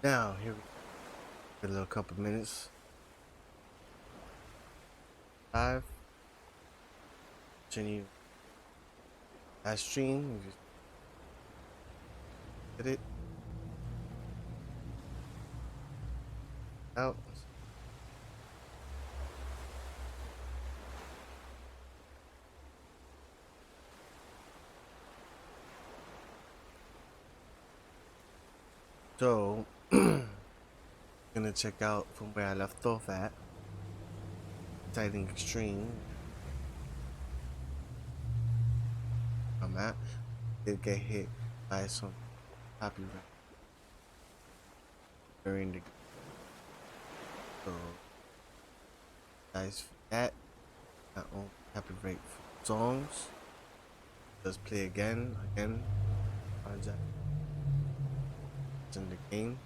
Now, here we go. A little couple minutes. Live. Continue. Live stream. We just did it. Out. So, gonna check out from where I left off at. Stranding Extreme. I'm at. Did get hit by some copyright during the. So, guys, for that, I own copyright for songs. Let's play again. Apologize. It's in the game.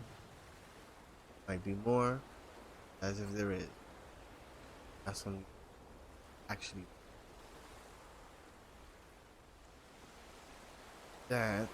Might be more, as if there is. That's some actually that.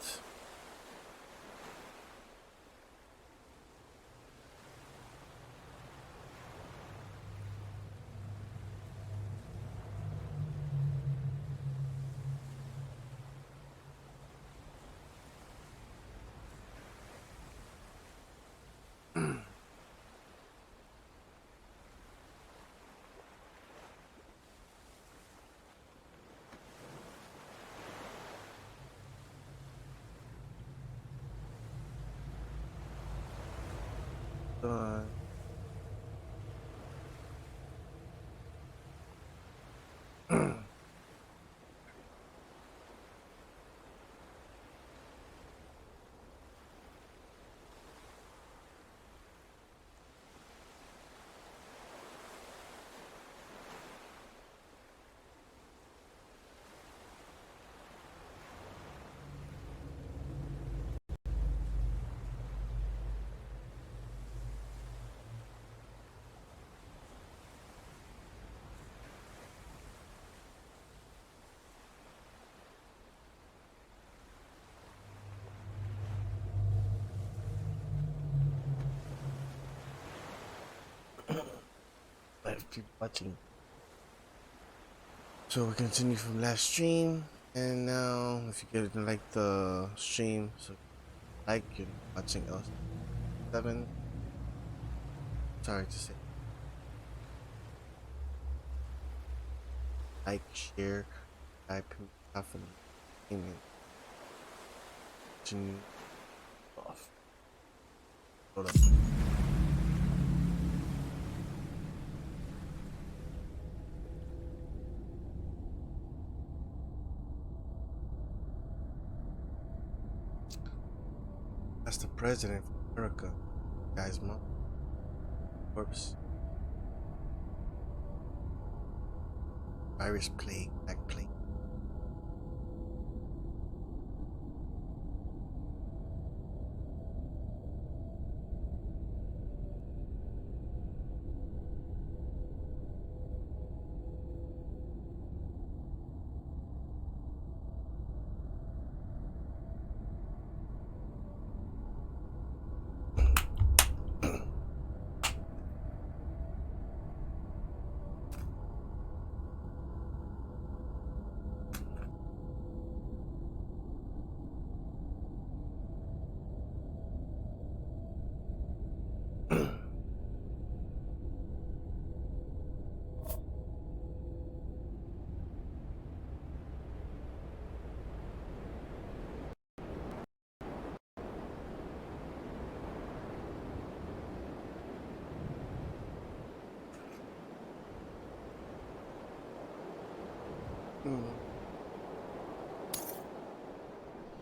Uh, let's keep watching. So we continue from last stream, and now if you guys like the stream, so like you're watching L7. Sorry to say. Like, share, type, often, amen. Continue off. Hold up. That's the president of America, guys, mom. Corpse. Irish plague, black plague.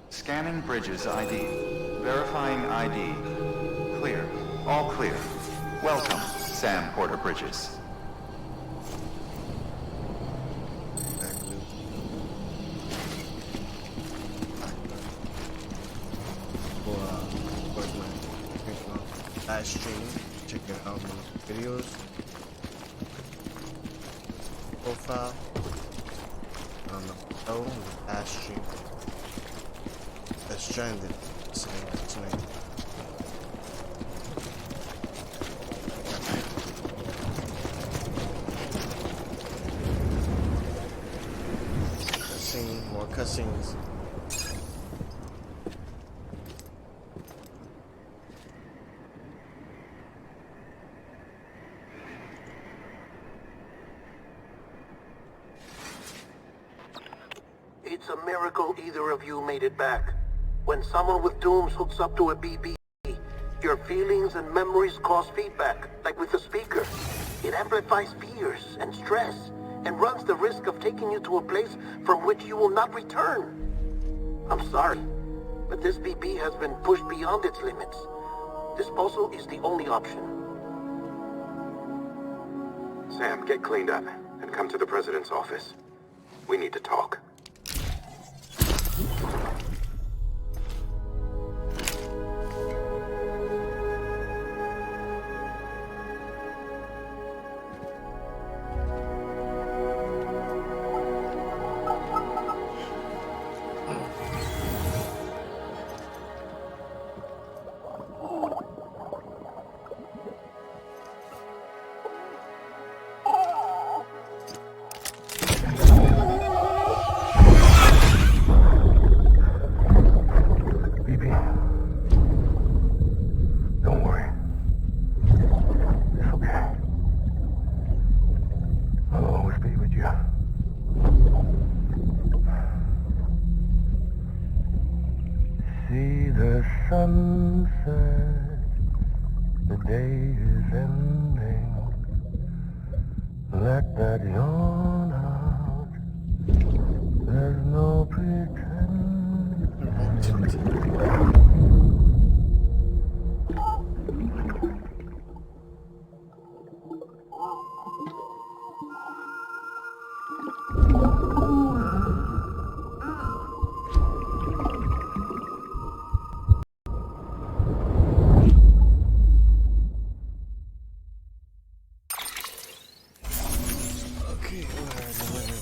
Scanning bridges ID. Verifying ID. Clear. All clear. Welcome, Sam Porter Bridges. Live stream, check out my videos, profile, on the show, live stream. That's Stranding tonight. more cutscenes. It's a miracle either of you made it back. When someone with dooms hooks up to a BB, your feelings and memories cause feedback, like with the speaker. It amplifies fears and stress, and runs the risk of taking you to a place from which you will not return. I'm sorry, but this BB has been pushed beyond its limits. Disposal is the only option. Sam, get cleaned up and come to the president's office. We need to talk. See the sunset, the day is ending. Let that yawn out. There's no pretending. Okay, alright.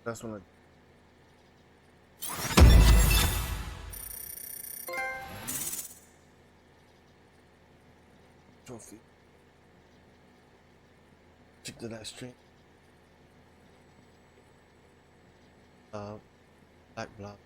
That's one of trophy. Check the last stream. Black block.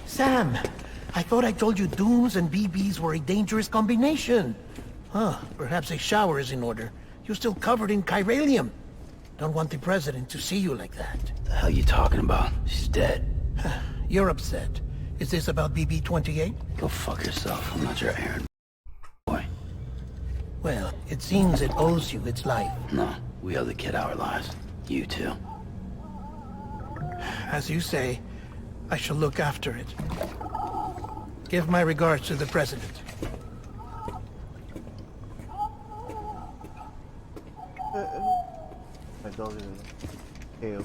Sam, I thought I told you dooms and BBs were a dangerous combination. Huh, perhaps a shower is in order. You're still covered in chiralium. Don't want the president to see you like that. The hell you talking about? She's dead. You're upset. Is this about BB-28? Go fuck yourself. I'm not your errand boy. Well, it seems it owes you its life. No, we owe the kid our lives. You too. As you say, I shall look after it. Give my regards to the president. My dog is in the tail.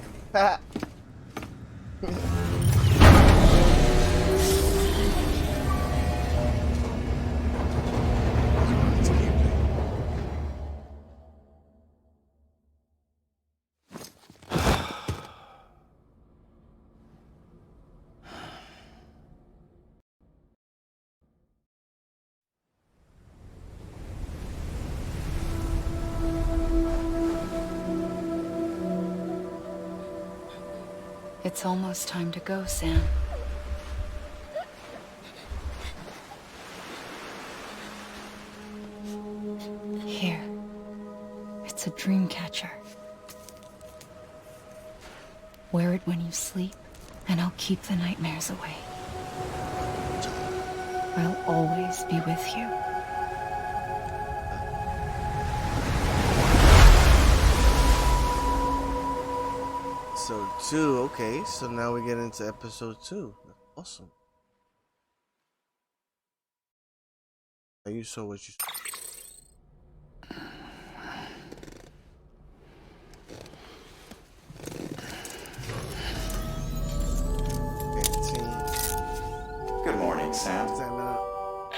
It's almost time to go, Sam. Here. It's a dream catcher. Wear it when you sleep, and I'll keep the nightmares away. I'll always be with you. episode 2. Okay, so now we get into episode 2. That's awesome. Are you saw what you saw? Good morning, Sam. Stand up.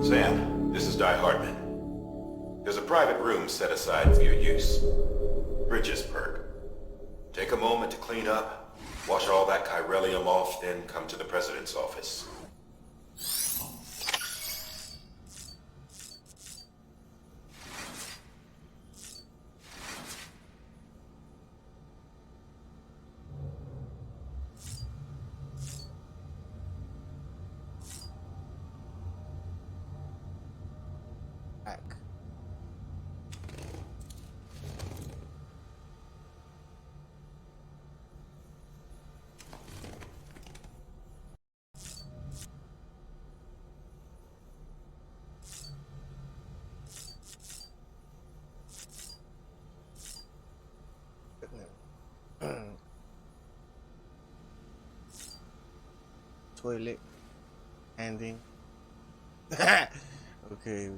Sam, this is Di Hartman. There's a private room set aside for your use. Bridges perk. Take a moment to clean up, wash all that chiralium off, then come to the president's office. Back. Toilet. Ending. Okay.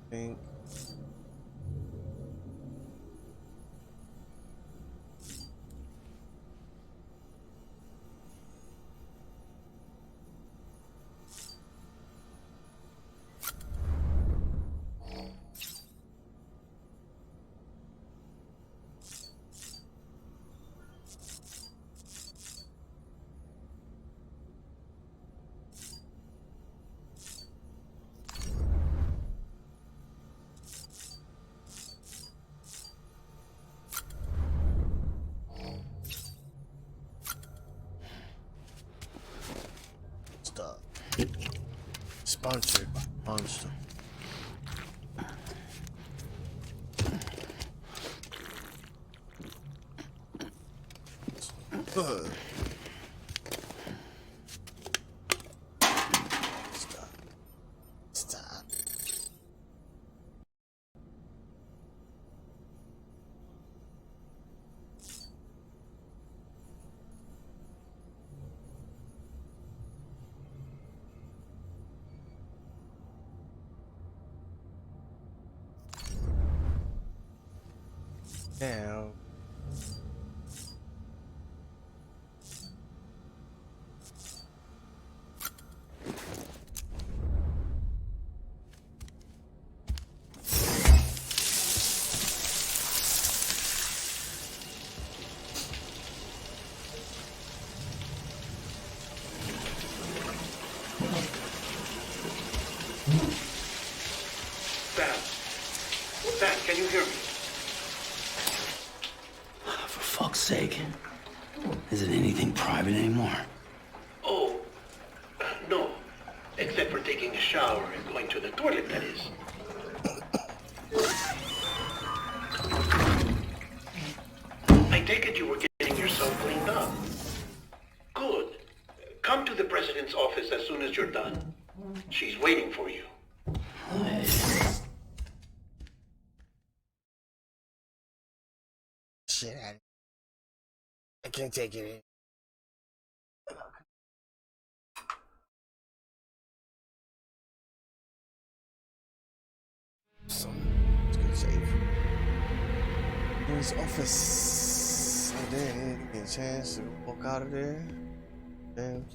Think. Stop. Sponsored by Monster. Stop. Stop. Now. Sam, can you hear me? For fuck's sake. Isn't anything private anymore? Oh, no. Except for taking a shower and going to the toilet, that is. I take it you were getting yourself cleaned up. Good. Come to the president's office as soon as you're done. She's waiting for you. Shit. I can't take it. So, it's good save. In his office. And then get a chance to walk out of there. Then.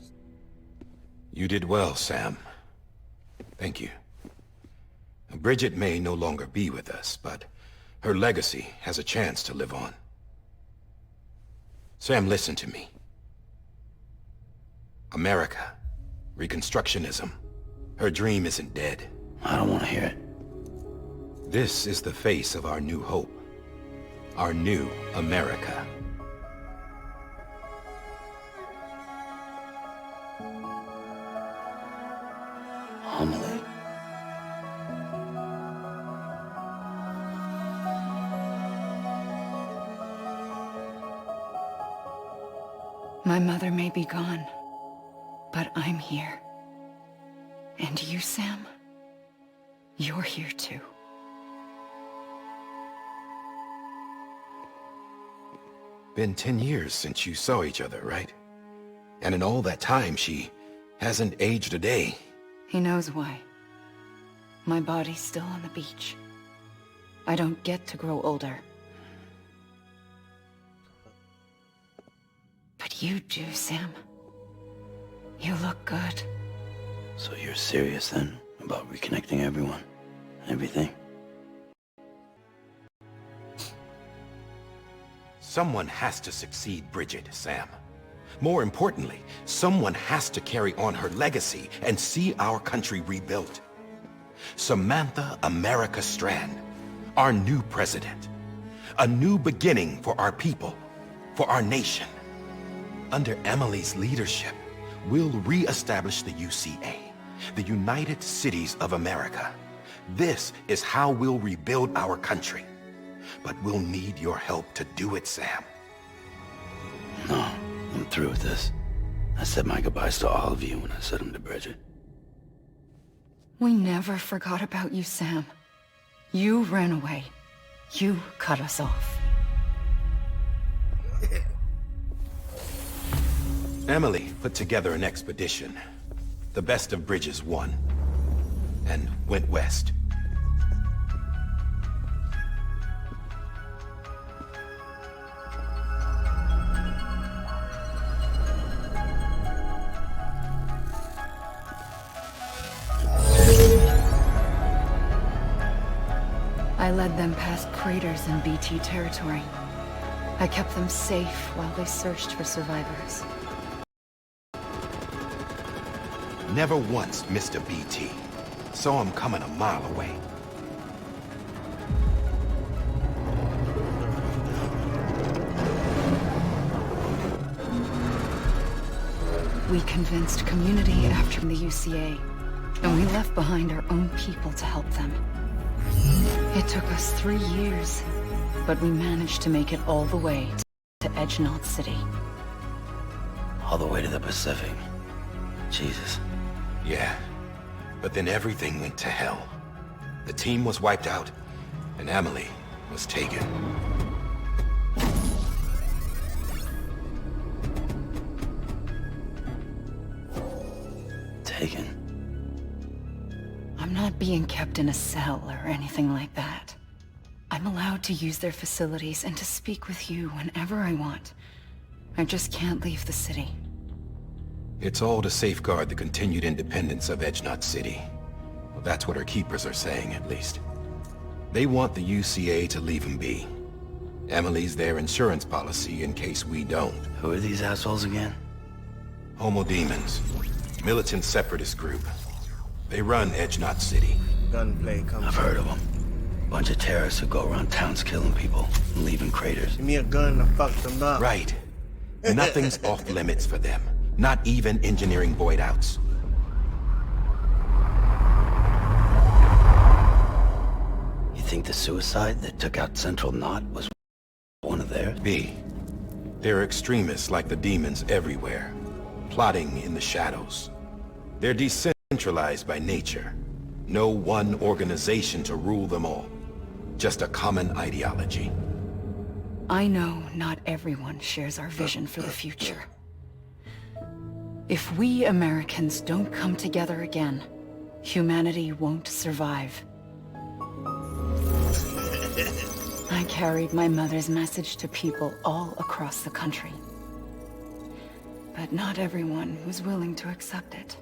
You did well, Sam. Thank you. Bridget may no longer be with us, but her legacy has a chance to live on. Sam, listen to me. America, Reconstructionism, her dream isn't dead. I don't want to hear it. This is the face of our new hope. Our new America. Homily. My mother may be gone, but I'm here. And you, Sam, you're here too. Been 10 years since you saw each other, right? And in all that time, she hasn't aged a day. He knows why. My body's still on the beach. I don't get to grow older. But you do, Sam. You look good. So you're serious then about reconnecting everyone? Everything? Someone has to succeed Bridget, Sam. More importantly, someone has to carry on her legacy and see our country rebuilt. Samantha America Strand, our new president. A new beginning for our people, for our nation. Under Emily's leadership, we'll re-establish the UCA, the United Cities of America. This is how we'll rebuild our country. But we'll need your help to do it, Sam. No, I'm through with this. I said my goodbyes to all of you when I said them to Bridget. We never forgot about you, Sam. You ran away. You cut us off. Emily put together an expedition. The best of Bridges won. And went west. I led them past craters in BT territory. I kept them safe while they searched for survivors. Never once missed a BT. Saw him coming a mile away. We convinced community after the UCA, and we left behind our own people to help them. It took us 3 years, but we managed to make it all the way to Edgenot City. All the way to the Pacific. Jesus. Yeah, but then everything went to hell. The team was wiped out, and Emily was taken. Taken? I'm not being kept in a cell or anything like that. I'm allowed to use their facilities and to speak with you whenever I want. I just can't leave the city. It's all to safeguard the continued independence of Edgenot City. Well, that's what her keepers are saying, at least. They want the UCA to leave him be. Emily's their insurance policy in case we don't. Who are these assholes again? Homo Demons. Militant separatist group. They run Edgenot City. Gunplay comes. I've heard of them. Bunch of terrorists who go around towns killing people and leaving craters. Give me a gun, I fuck them up. Right. Nothing's off limits for them. Not even engineering void outs. You think the suicide that took out Central Knot was one of theirs? B. They're extremists like the demons everywhere, plotting in the shadows. They're decentralized by nature. No one organization to rule them all. Just a common ideology. I know not everyone shares our vision for the future. If we Americans don't come together again, humanity won't survive. I carried my mother's message to people all across the country. But not everyone was willing to accept it.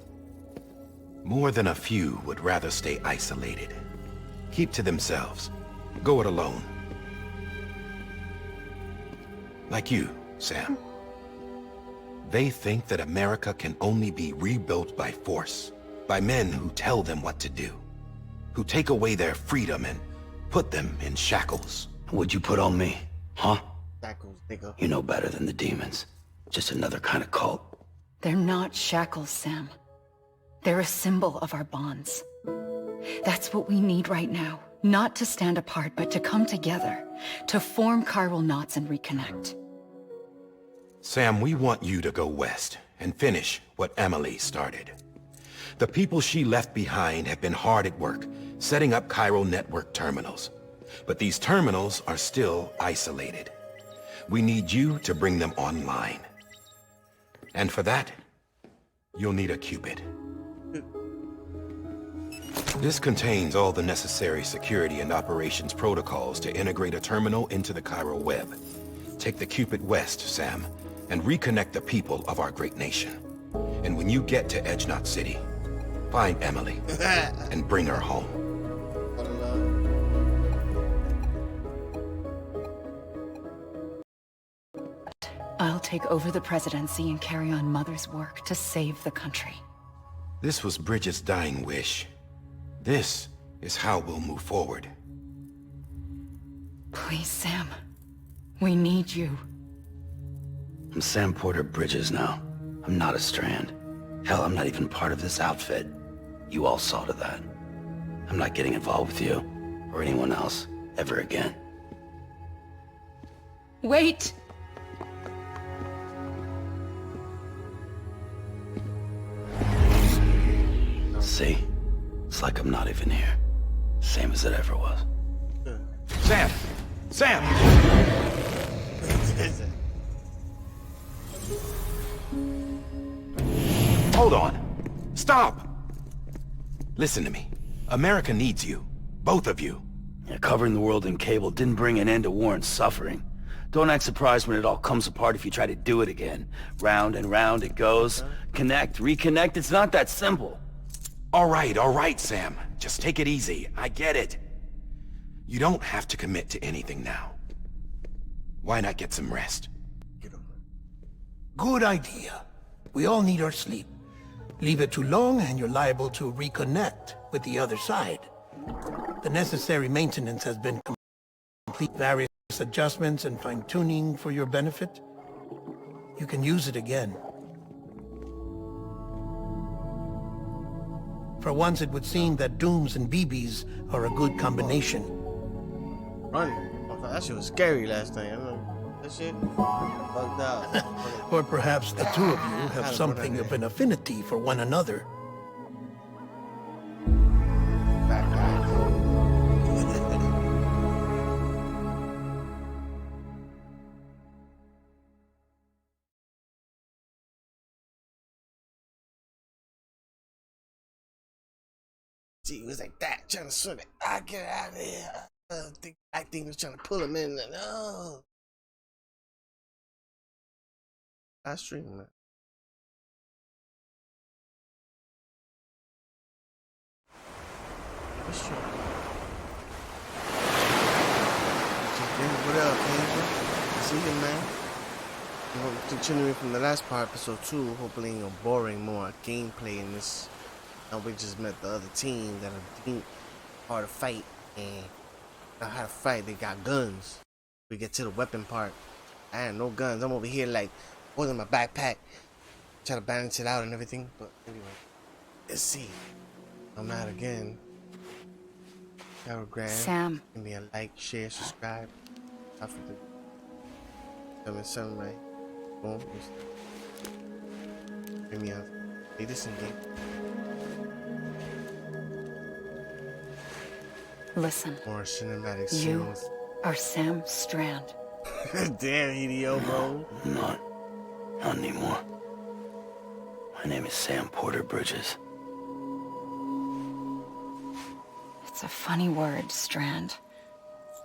More than a few would rather stay isolated. Keep to themselves. Go it alone. Like you, Sam. They think that America can only be rebuilt by force, by men who tell them what to do, who take away their freedom and put them in shackles. What'd you put on me, huh? Shackles, nigga. You know better than the demons. Just another kind of cult. They're not shackles, Sam. They're a symbol of our bonds. That's what we need right now. Not to stand apart, but to come together, to form chiral knots and reconnect. Sam, we want you to go west and finish what Emily started. The people she left behind have been hard at work, setting up chiral network terminals. But these terminals are still isolated. We need you to bring them online. And for that, you'll need a Cupid. This contains all the necessary security and operations protocols to integrate a terminal into the chiral web. Take the Cupid west, Sam, and reconnect the people of our great nation. And when you get to Edge Knot City, find Emily and bring her home. I'll take over the presidency and carry on Mother's work to save the country. This was Bridget's dying wish. This is how we'll move forward. Please, Sam. We need you. I'm Sam Porter Bridges now. I'm not a Strand. Hell, I'm not even part of this outfit. You all saw to that. I'm not getting involved with you, or anyone else, ever again. Wait! See? It's like I'm not even here. Same as it ever was. Sam! Sam! Hold on. Stop! Listen to me. America needs you. Both of you. Yeah, covering the world in cable didn't bring an end to war and suffering. Don't act surprised when it all comes apart if you try to do it again. Round and round it goes. Connect, reconnect, it's not that simple. All right, Sam. Just take it easy. I get it. You don't have to commit to anything now. Why not get some rest? Good idea. We all need our sleep. Leave it too long and you're liable to reconnect with the other side. The necessary maintenance has been complete. Various adjustments and fine-tuning for your benefit. You can use it again. For once, it would seem that Dooms and BBs are a good combination. Run. Oh, that shit was scary last night. I know. That shit bugged out. Or perhaps the two of you have something of an affinity for one another. Bad guys. He was like that, trying to swim it. I get out of here. I think was trying to pull him in. No. I stream that. What's true? What up, Angel? See you, man. Continuing from the last part, episode 2. Hopefully, ain't no boring more gameplay in this. Now we just met the other team that are deep, hard to fight, and know how to fight. They got guns. We get to the weapon part. I had no guns. I'm over here like holding my backpack, trying to balance it out and everything. But anyway, let's see. I'm out again. Telegram. Sam. Give me a like, share, subscribe. I forget. 7 right? Boom. Give me a. Hey, this in game. Listen. More cinematic You scenes. are Sam Strand. Damn, EDO, bro. Not anymore. My name is Sam Porter Bridges. It's a funny word, Strand.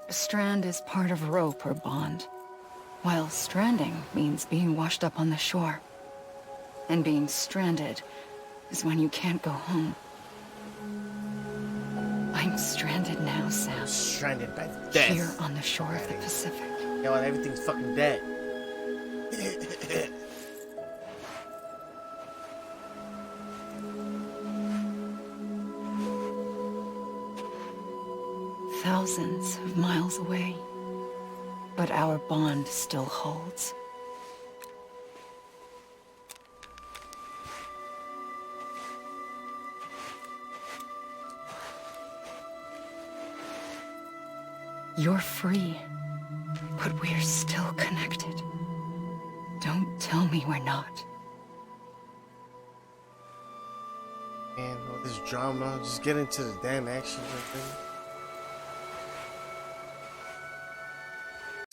A strand is part of rope or bond, while stranding means being washed up on the shore. And being stranded is when you can't go home. I'm stranded now, Sam. Stranded by death. Here on the shore of the Pacific. Yo, everything's fucking dead. Thousands of miles away, but our bond still holds. You're free, but we're still connected. Don't tell me we're not. Man, all this drama, just get into the damn action.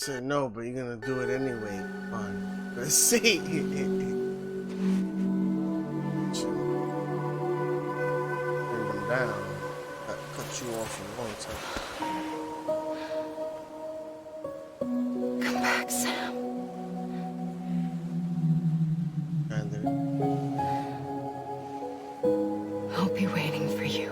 said no, but you're gonna do it anyway. Fine. Let's see. Bring them down. Cut you off in one time. Come back, Sam. And then I'll be waiting for you.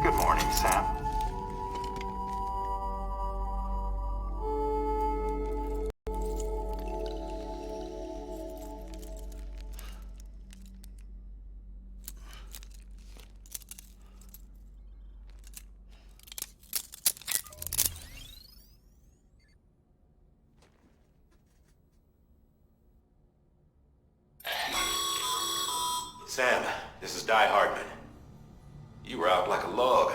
Good morning, Sam. Sam, this is Die Hardman. You were out like a log.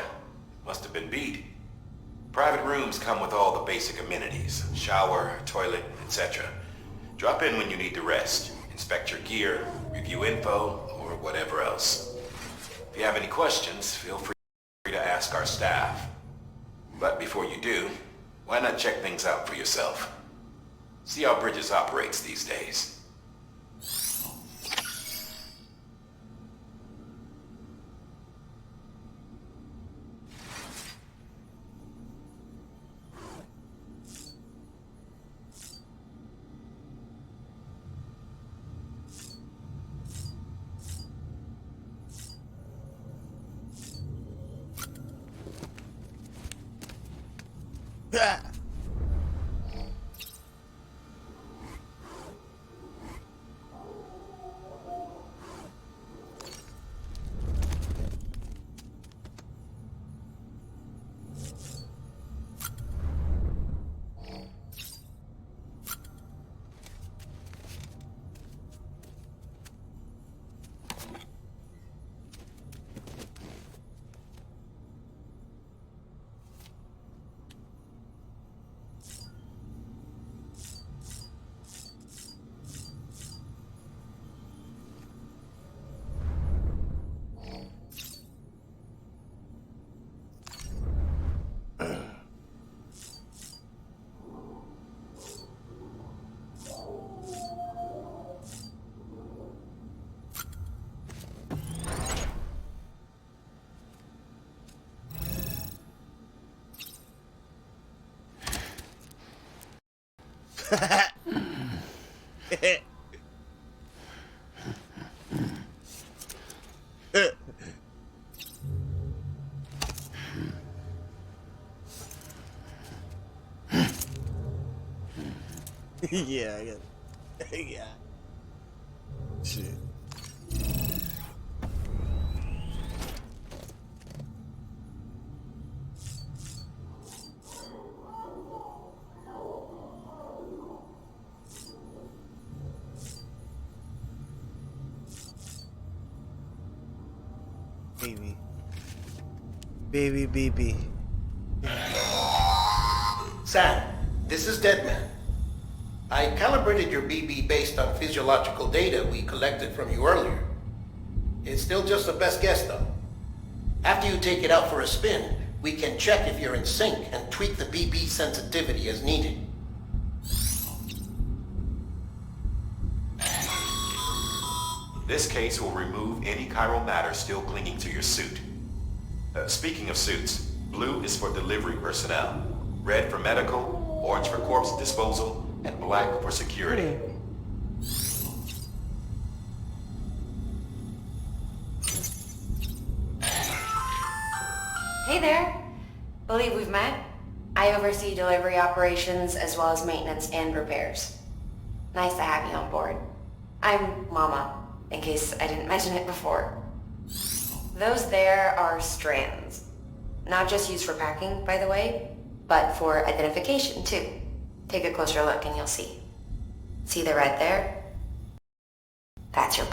Must have been beat. Private rooms come with all the basic amenities. Shower, toilet, etc. Drop in when you need to rest. Inspect your gear, review info, or whatever else. If you have any questions, feel free to ask our staff. But before you do, why not check things out for yourself? See how Bridges operates these days. Yeah, I get it. Yeah. Shit. Baby. Baby. Sam, this is Deadman. I calibrated your BB based on physiological data we collected from you earlier. It's still just a best guess, though. After you take it out for a spin, we can check if you're in sync and tweak the BB sensitivity as needed. This case will remove any chiral matter still clinging to your suit. Speaking of suits, blue is for delivery personnel, red for medical, orange for corpse disposal, and black for security. Hey there. Believe we've met. I oversee delivery operations as well as maintenance and repairs. Nice to have you on board. I'm Mama, in case I didn't mention it before. Those there are strands. Not just used for packing, by the way, but for identification too. Take a closer look and you'll see. See the red there? That's your...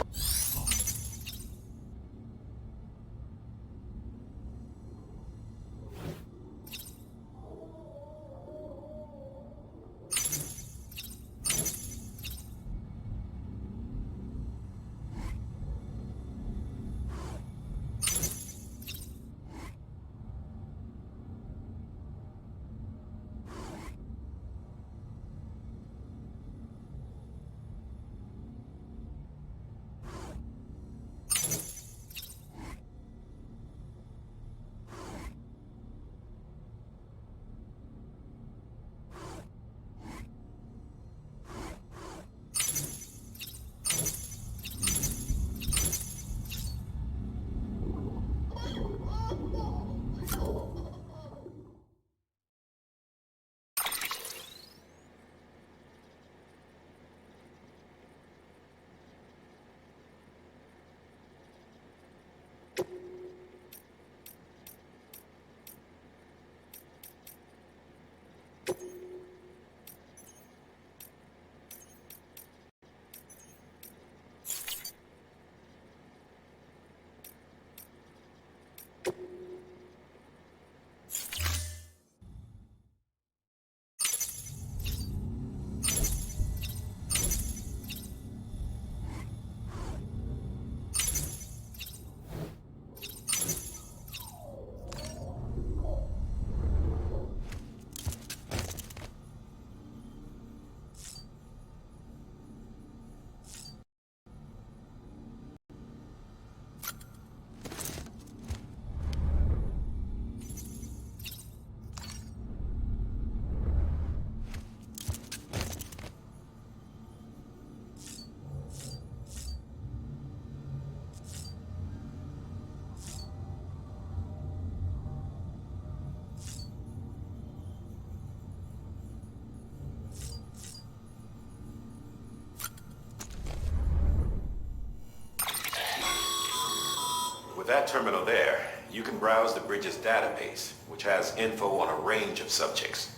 With that terminal there, you can browse the bridge's database, which has info on a range of subjects.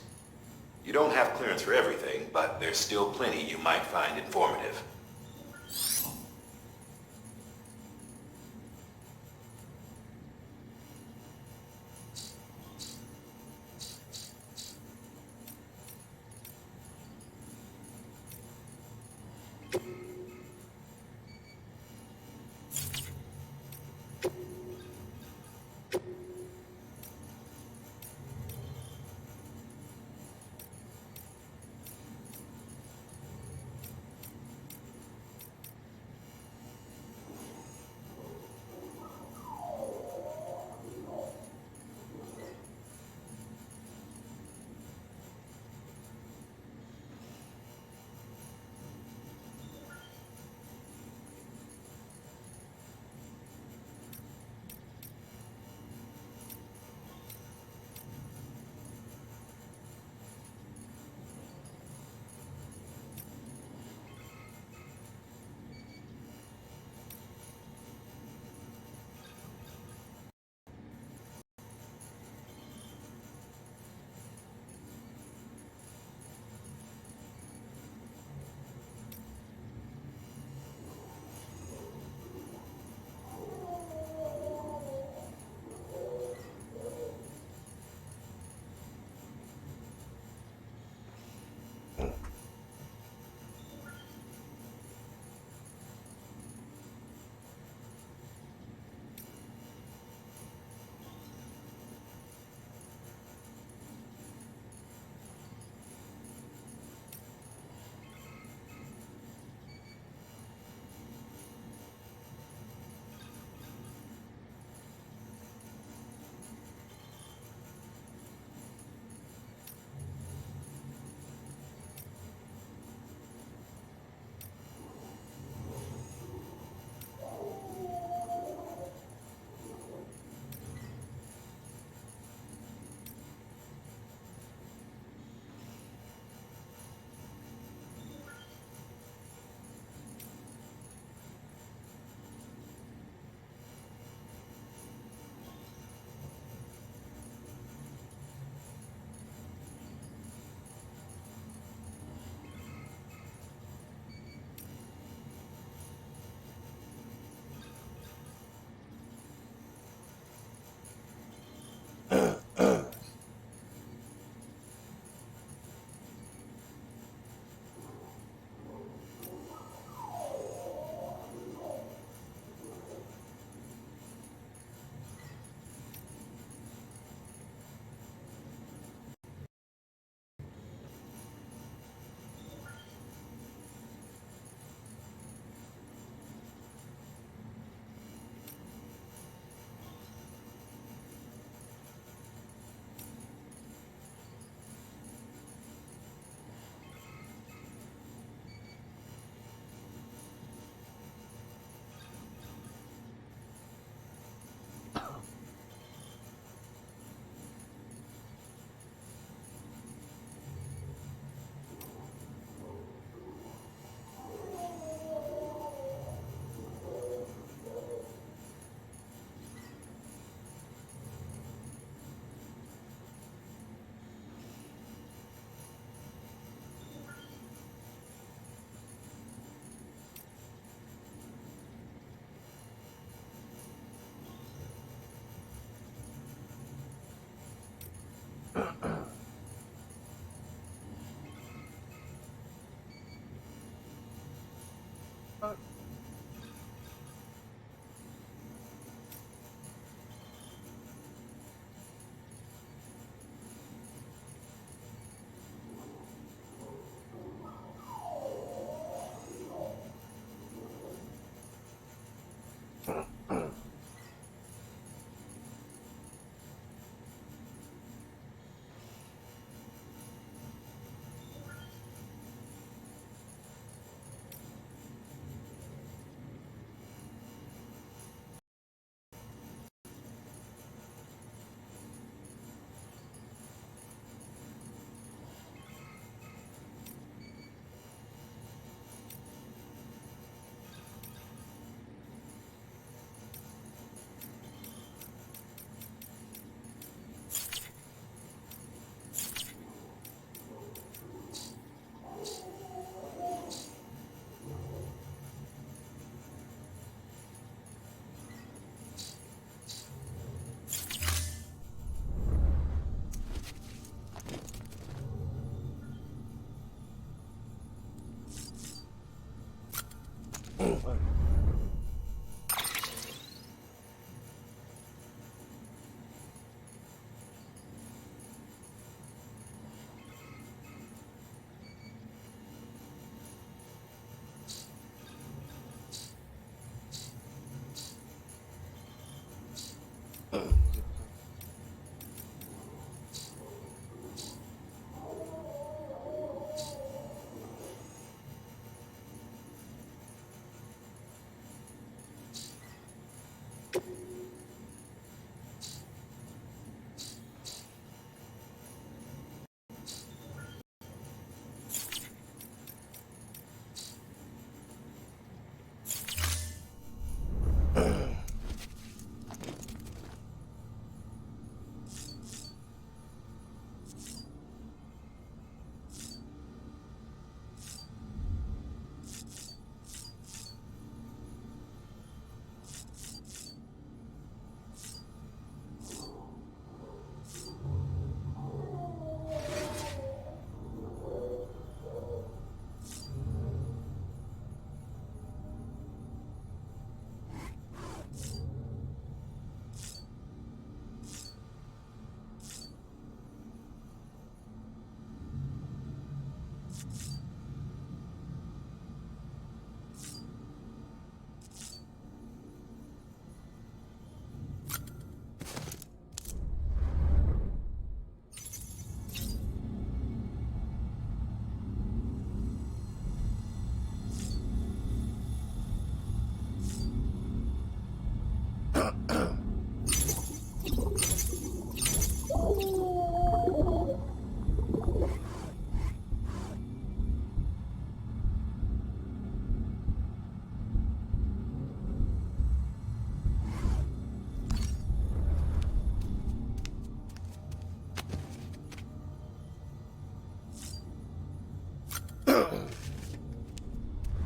You don't have clearance for everything, but there's still plenty you might find informative.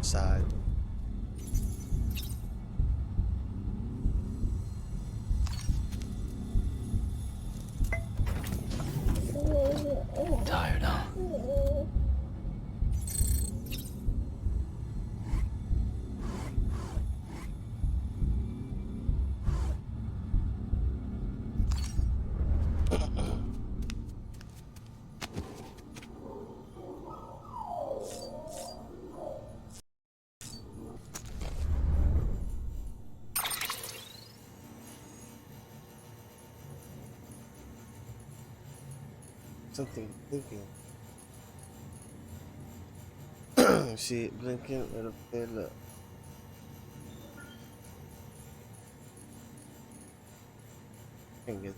Side. Tired, huh? Something blinking. See it blinking right up there, look. Can't get it.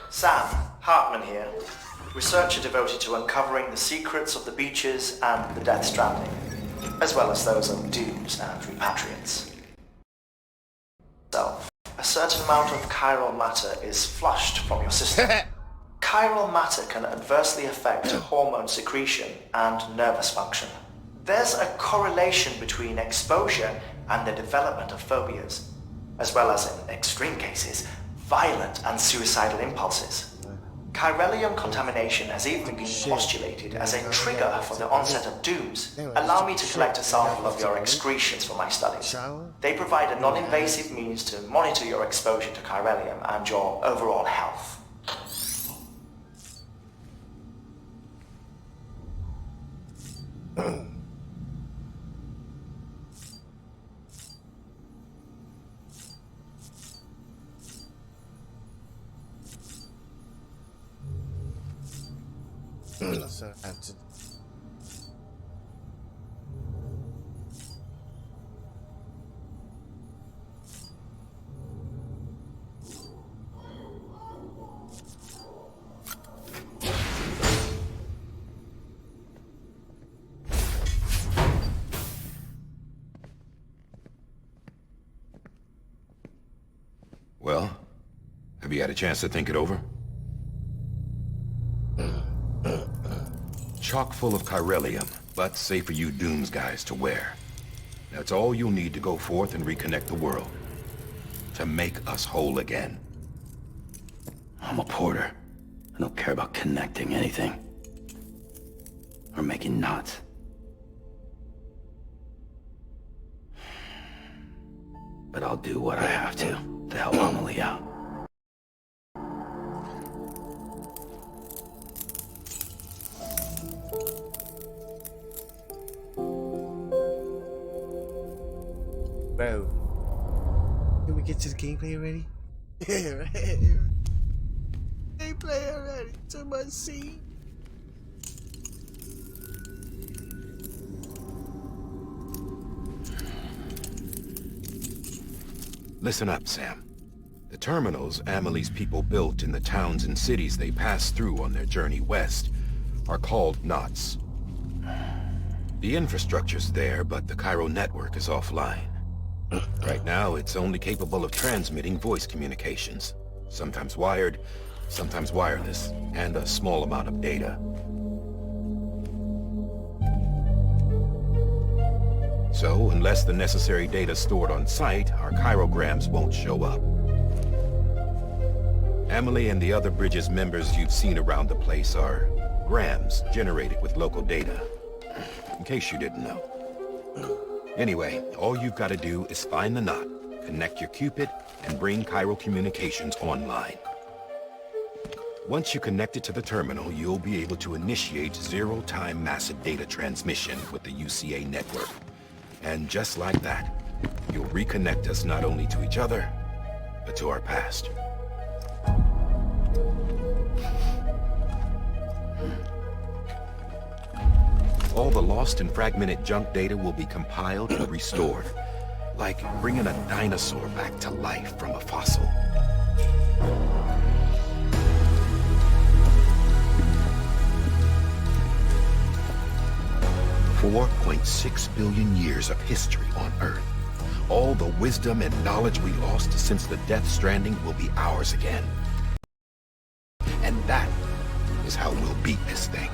Sam, Hartman here, researcher devoted to uncovering the secrets of the beaches and the Death Stranding, as well as those of dooms and repatriates. So, a certain amount of chiral matter is flushed from your system. Chiral matter can adversely affect hormone secretion and nervous function. There's a correlation between exposure and the development of phobias, as well as, in extreme cases, violent and suicidal impulses. Chiralium contamination has even been postulated as a trigger for the onset of dooms. Allow me to collect a sample of your excretions for my studies. They provide a non-invasive means to monitor your exposure to chiralium and your overall health. So I have to. Well, have you had a chance to think it over? Chock full of chiralium, but safe for you Dooms guys to wear. That's all you'll need to go forth and reconnect the world. To make us whole again. I'm a porter. I don't care about connecting anything. Or making knots. But I'll do what I have to help Amelie out. Bro, can we get to the gameplay already? Gameplay already. Too much scene. Listen up, Sam. The terminals Amelie's people built in the towns and cities they passed through on their journey west are called knots. The infrastructure's there, but the Cairo network is offline. Right now, it's only capable of transmitting voice communications. Sometimes wired, sometimes wireless, and a small amount of data. So, unless the necessary data stored on site, our chirograms won't show up. Emily and the other Bridges members you've seen around the place are grams generated with local data. In case you didn't know. Anyway, all you've got to do is find the knot, connect your Cupid, and bring chiral communications online. Once you connect it to the terminal, you'll be able to initiate zero-time massive data transmission with the UCA network. And just like that, you'll reconnect us not only to each other, but to our past. All the lost and fragmented junk data will be compiled and restored, like bringing a dinosaur back to life from a fossil. $4.6 billion years of history on Earth. All the wisdom and knowledge we lost since the Death Stranding will be ours again. And that is how we'll beat this thing.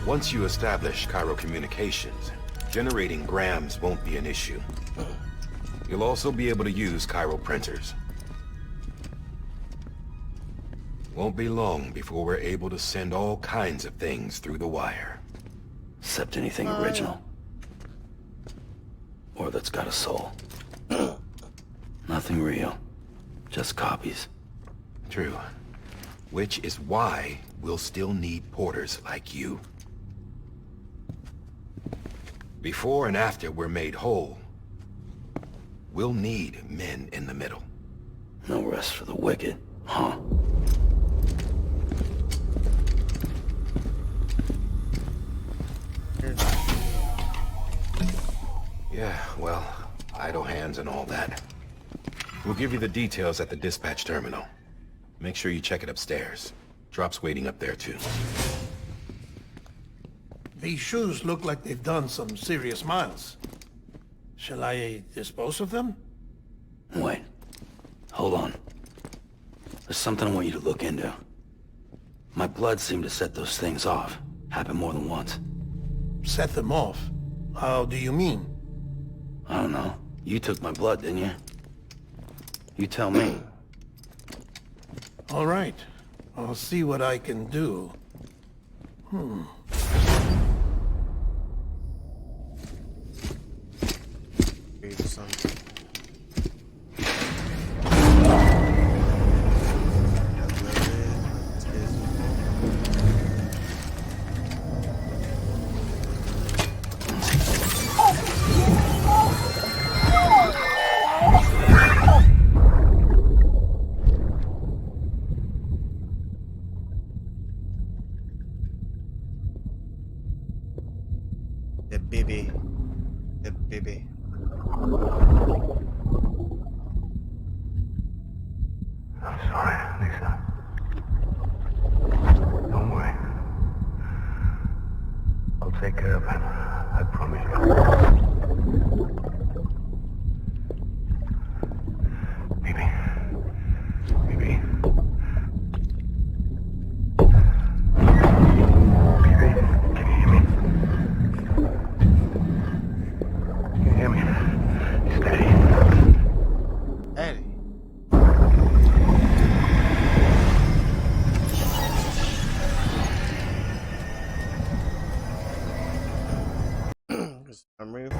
Once you establish chiral communications, generating grams won't be an issue. You'll also be able to use chiral printers. Won't be long before we're able to send all kinds of things through the wire. Except anything original. Or that's got a soul. Nothing real. Just copies. True. Which is why we'll still need porters like you. Before and after we're made whole, we'll need men in the middle. No rest for the wicked, huh? Yeah, well, idle hands and all that. We'll give you the details at the dispatch terminal. Make sure you check it upstairs. Drop's waiting up there, too. These shoes look like they've done some serious miles. Shall I dispose of them? Wait. Hold on. There's something I want you to look into. My blood seemed to set those things off. Happened more than once. Set them off? How do you mean? I don't know. You took my blood, didn't you? You tell me. All right. I'll see what I can do. Read something. The baby. I'm sorry, Lisa. Don't worry. I'll take care of him. I promise you. Baby. Baby. Baby, can you hear me? Can you hear me? Steady. Eddie. I'm ready for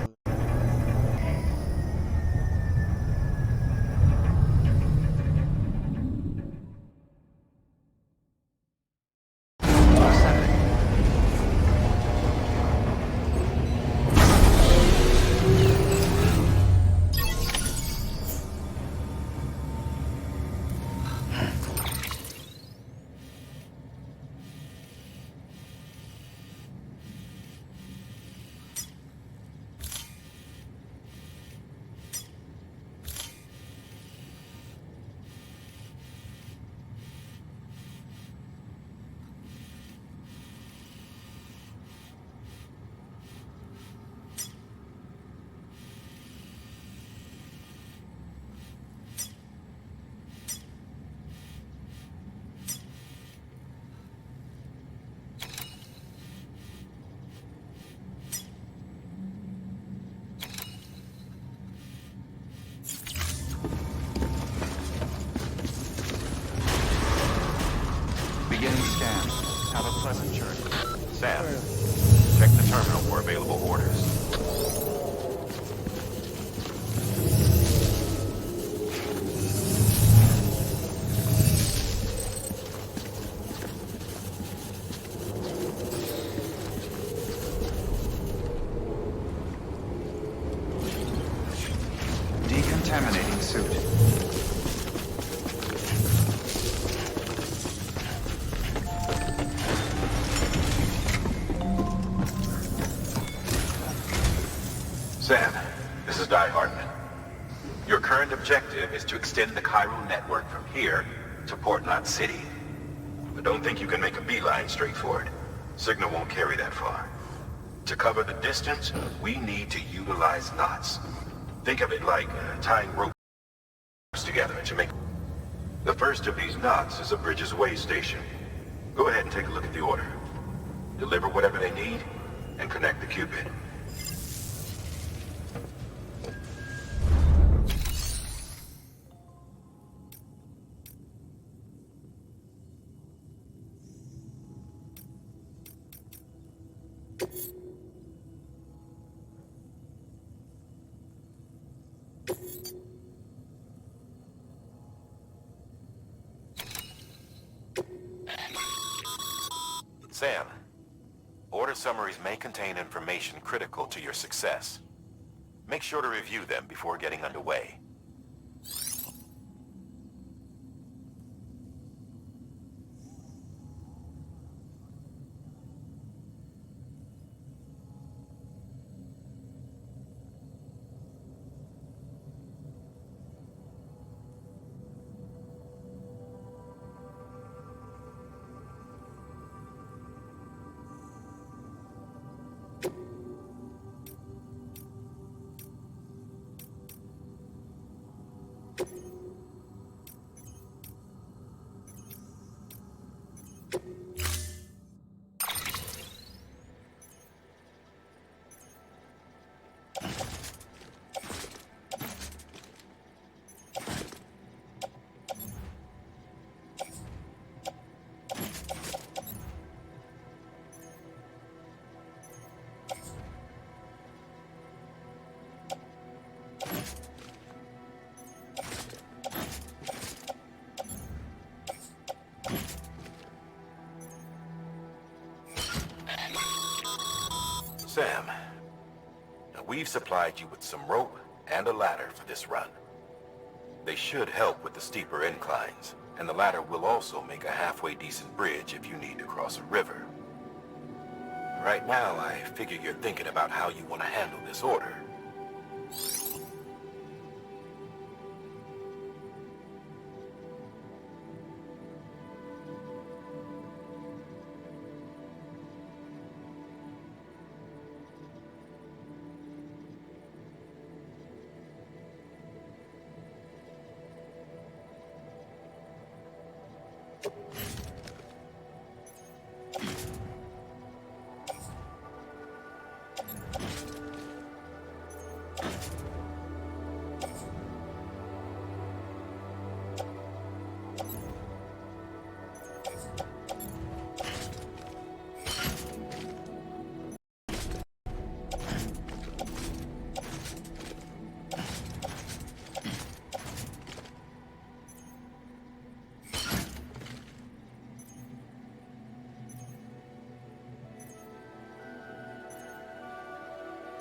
pleasant journey. Sam, check the terminal for available orders. Decontaminating suit. Sam, this is Hardman. Your current objective is to extend the chiral network from here to Port Knot City. But don't think you can make a beeline straight for it. Signal won't carry that far. To cover the distance, we need to utilize knots. Think of it like tying ropes together to make... The first of these knots is a Bridges Way station. Go ahead and take a look at the order. Deliver whatever they need, and connect the Cupid. Sam, order summaries may contain information critical to your success. Make sure to review them before getting underway. Sam, now we've supplied you with some rope and a ladder for this run. They should help with the steeper inclines, and the ladder will also make a halfway decent bridge if you need to cross a river. Right now, I figure you're thinking about how you want to handle this order.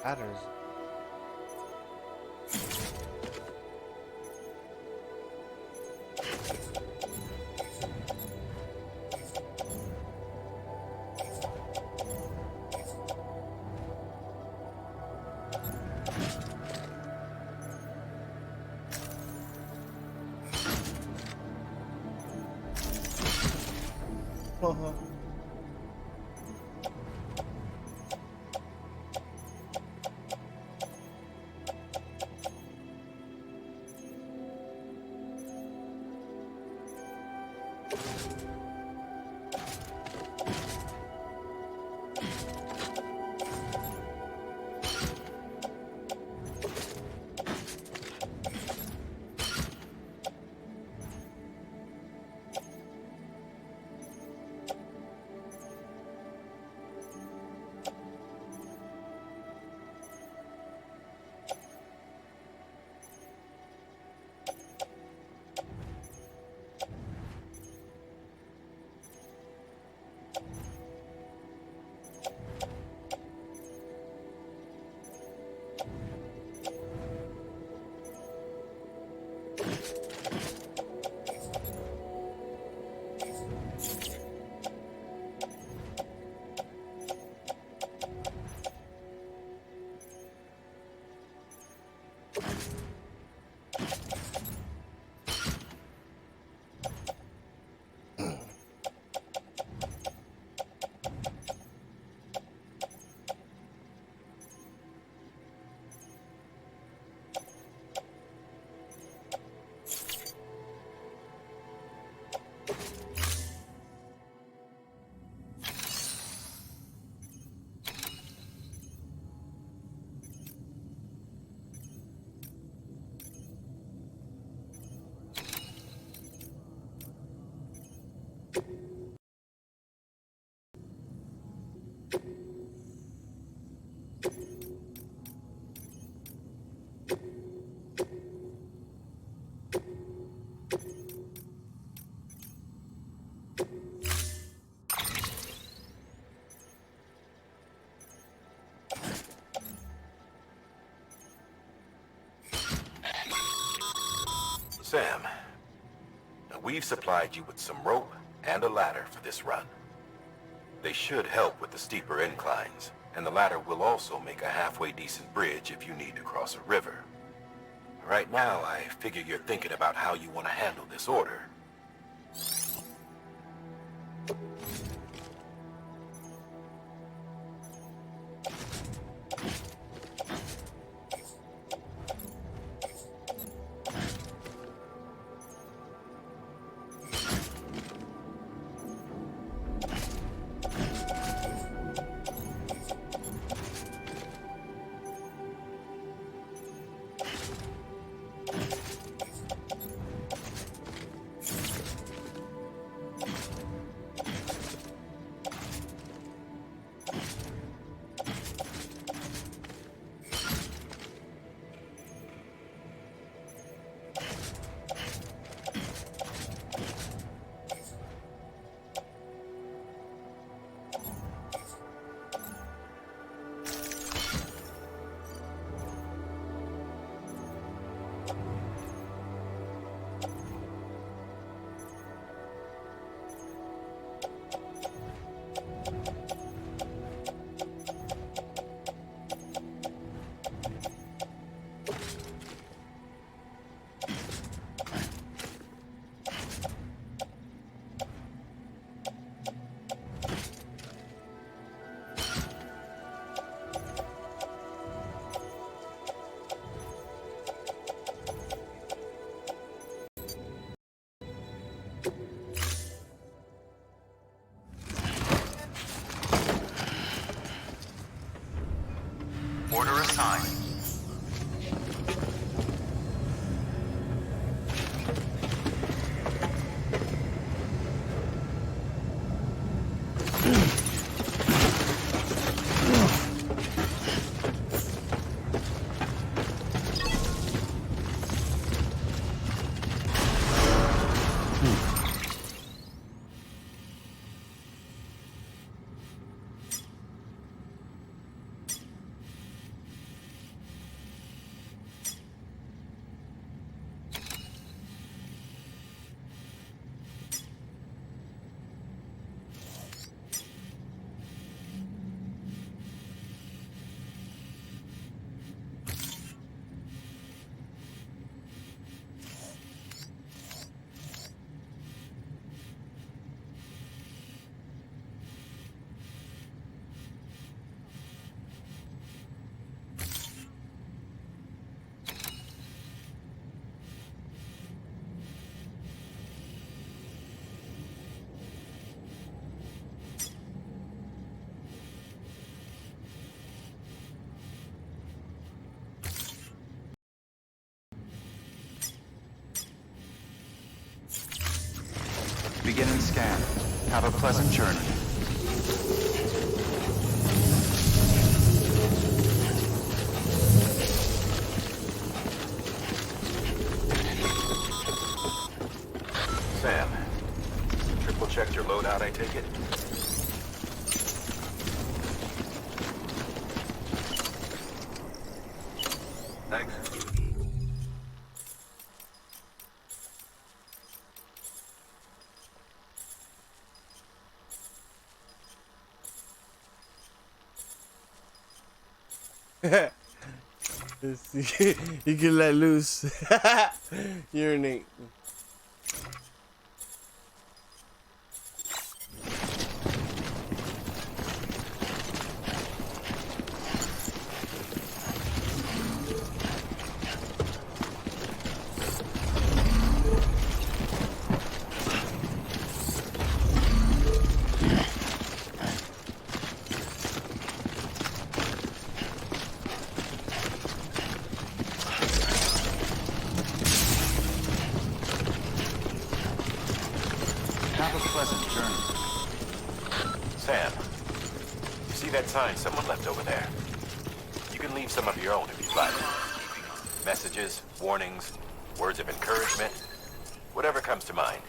Ladders. We've supplied you with some rope and a ladder for this run. They should help with the steeper inclines, and the ladder will also make a halfway decent bridge if you need to cross a river. Right now, I figure you're thinking about how you want to handle this order. Order assigned. Begin and scan. Have a pleasant journey. Sam, triple checked your loadout, I take it? Thanks. You can let loose. Urinate. Have a pleasant journey. Sam, you see that sign someone left over there? You can leave some of your own if you'd like. Messages, warnings, words of encouragement, whatever comes to mind.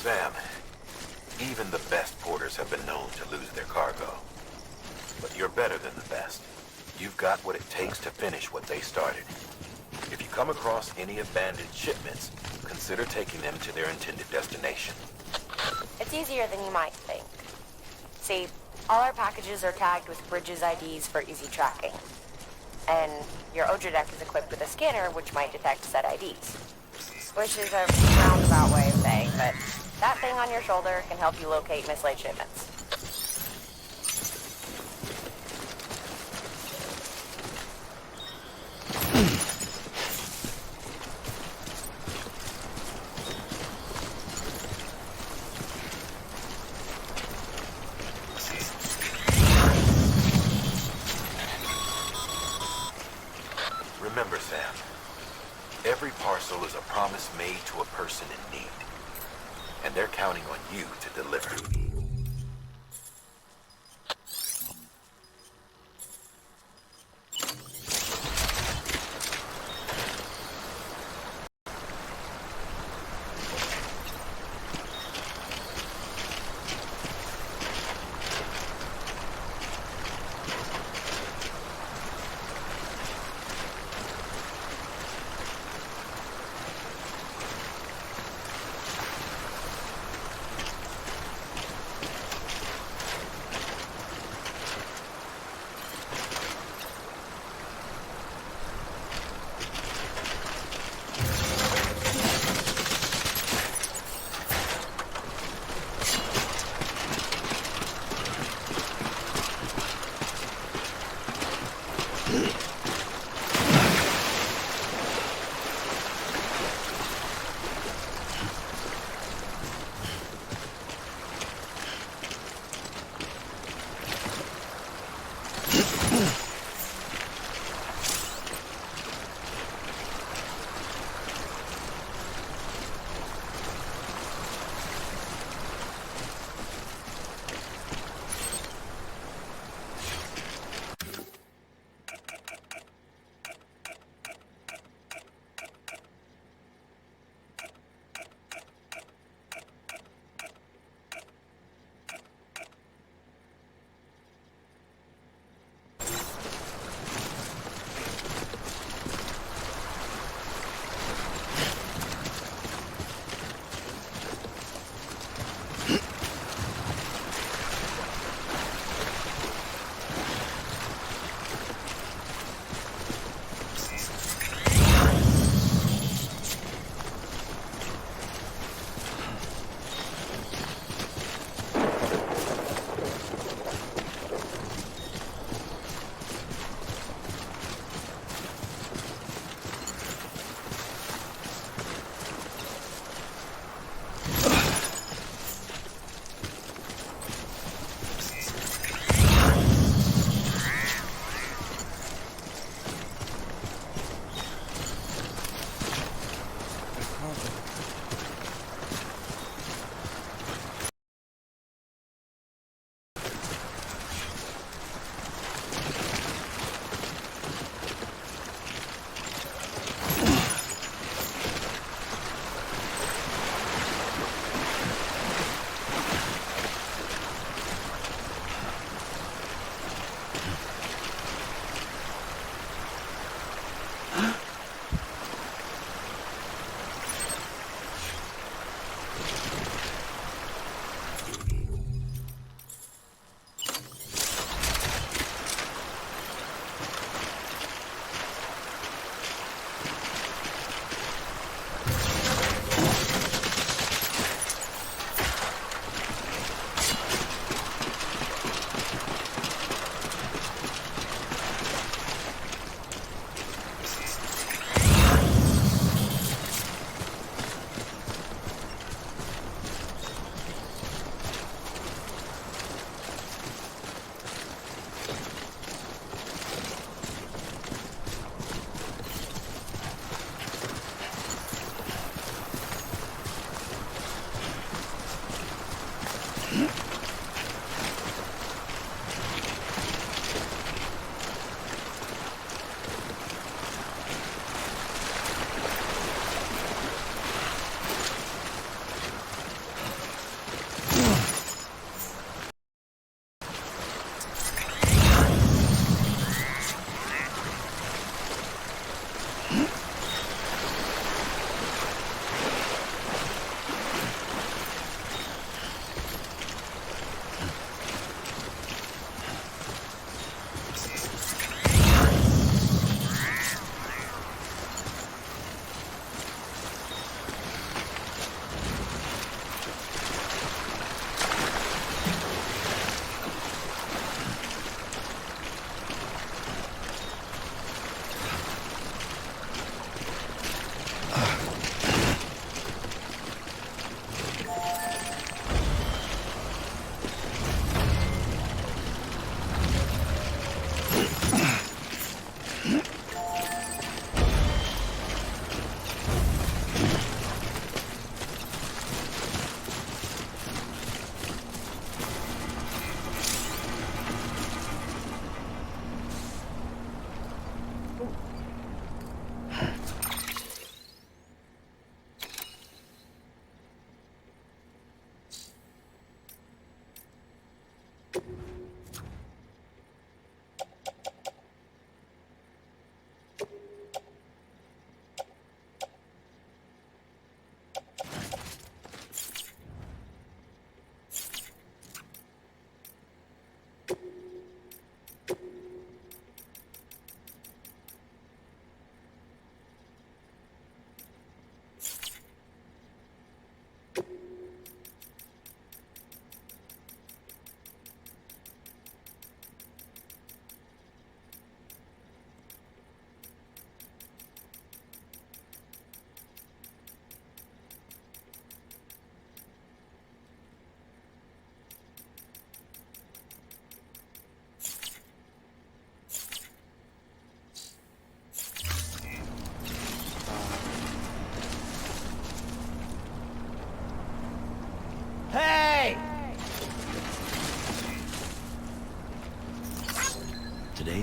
Sam, even the best porters have been known to lose their cargo. But you're better than the best. You've got what it takes to finish what they started. If you come across any abandoned shipments, consider taking them to their intended destination. It's easier than you might think. See, all our packages are tagged with Bridges IDs for easy tracking. And your Odra deck is equipped with a scanner which might detect said IDs. Which is a roundabout way of saying, but that thing on your shoulder can help you locate mislaid shipments. Remember, Sam, every parcel is a promise made to a person in need. And they're counting on you to deliver.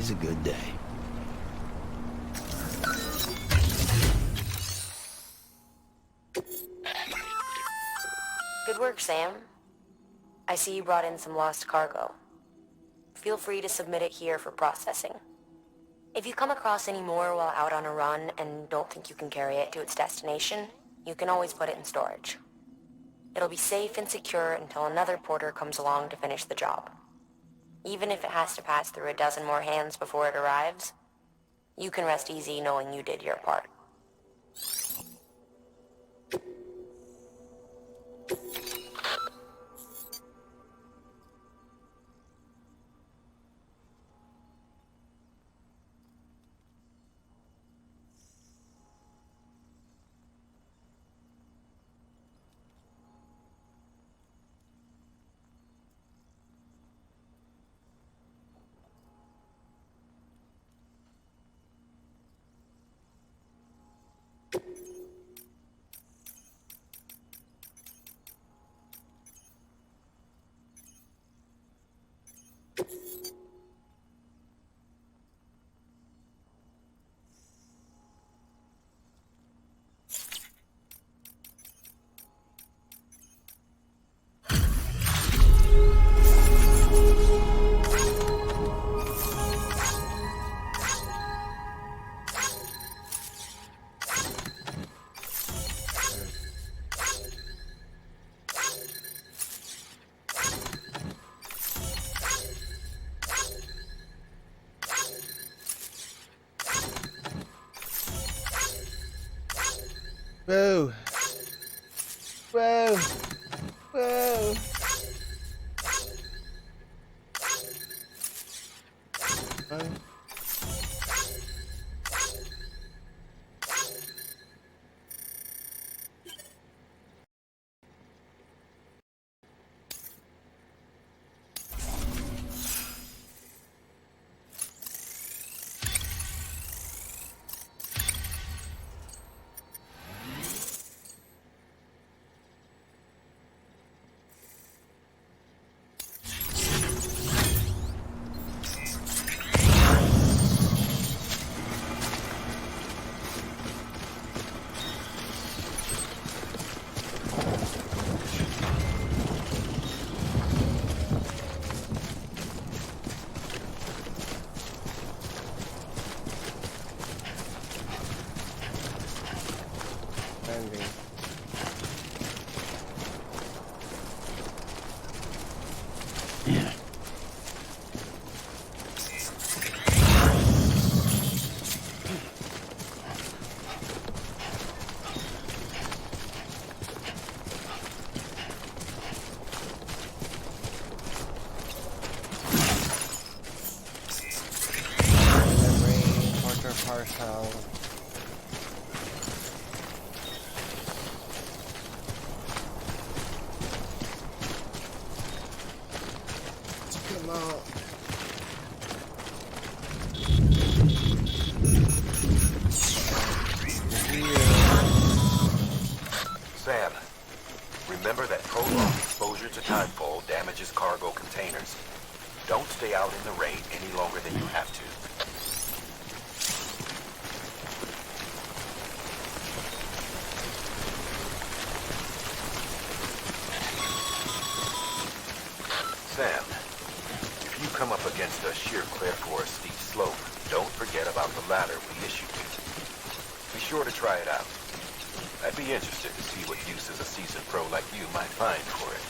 Today's a good day. Good work, Sam. I see you brought in some lost cargo. Feel free to submit it here for processing. If you come across any more while out on a run and don't think you can carry it to its destination, you can always put it in storage. It'll be safe and secure until another porter comes along to finish the job. Even if it has to pass through a dozen more hands before it arrives, you can rest easy knowing you did your part. Whoa. Whoa. Whoa. Stranding. Yeah. Memory, Porter Partial. Come out. Sam, remember that prolonged exposure to timefall damages cargo containers. Don't stay out in the rain any longer than you have to. Sam, if you come up against a sheer cliff or a steep slope, don't forget about the ladder we issued you. Be sure to try it out. I'd be interested to see what uses a seasoned pro like you might find for it.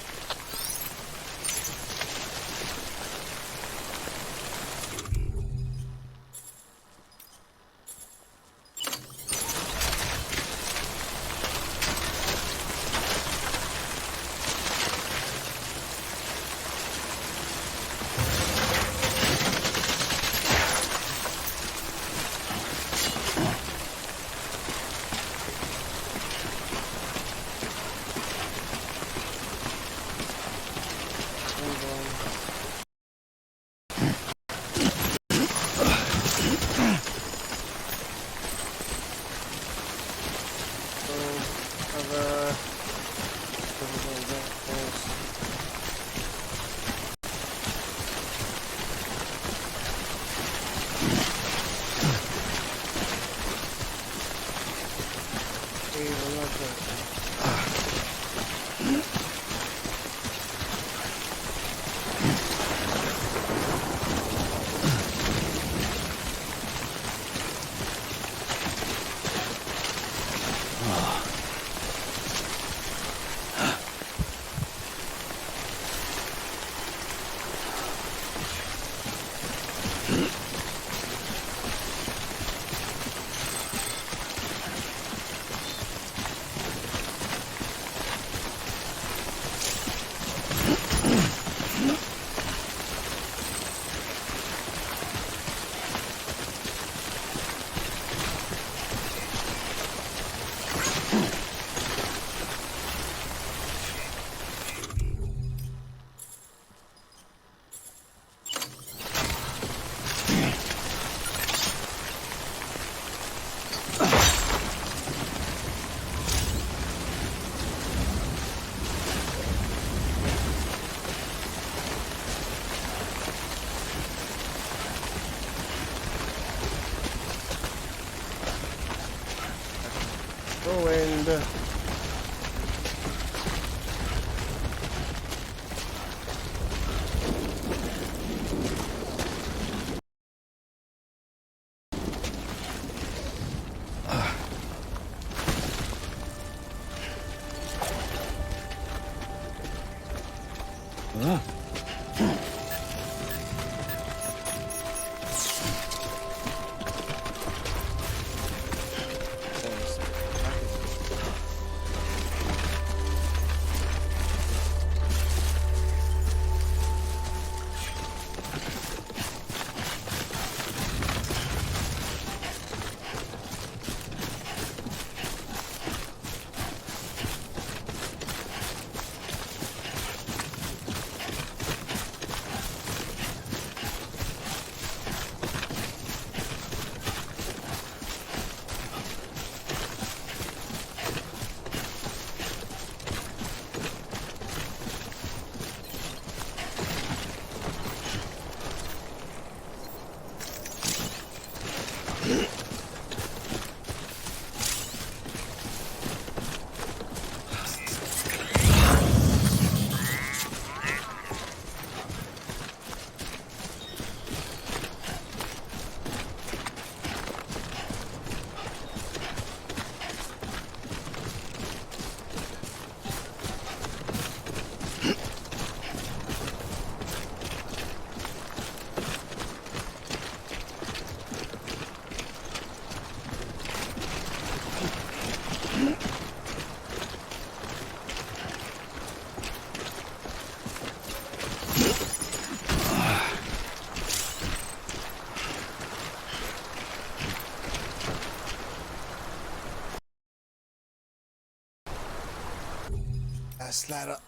Last ladder.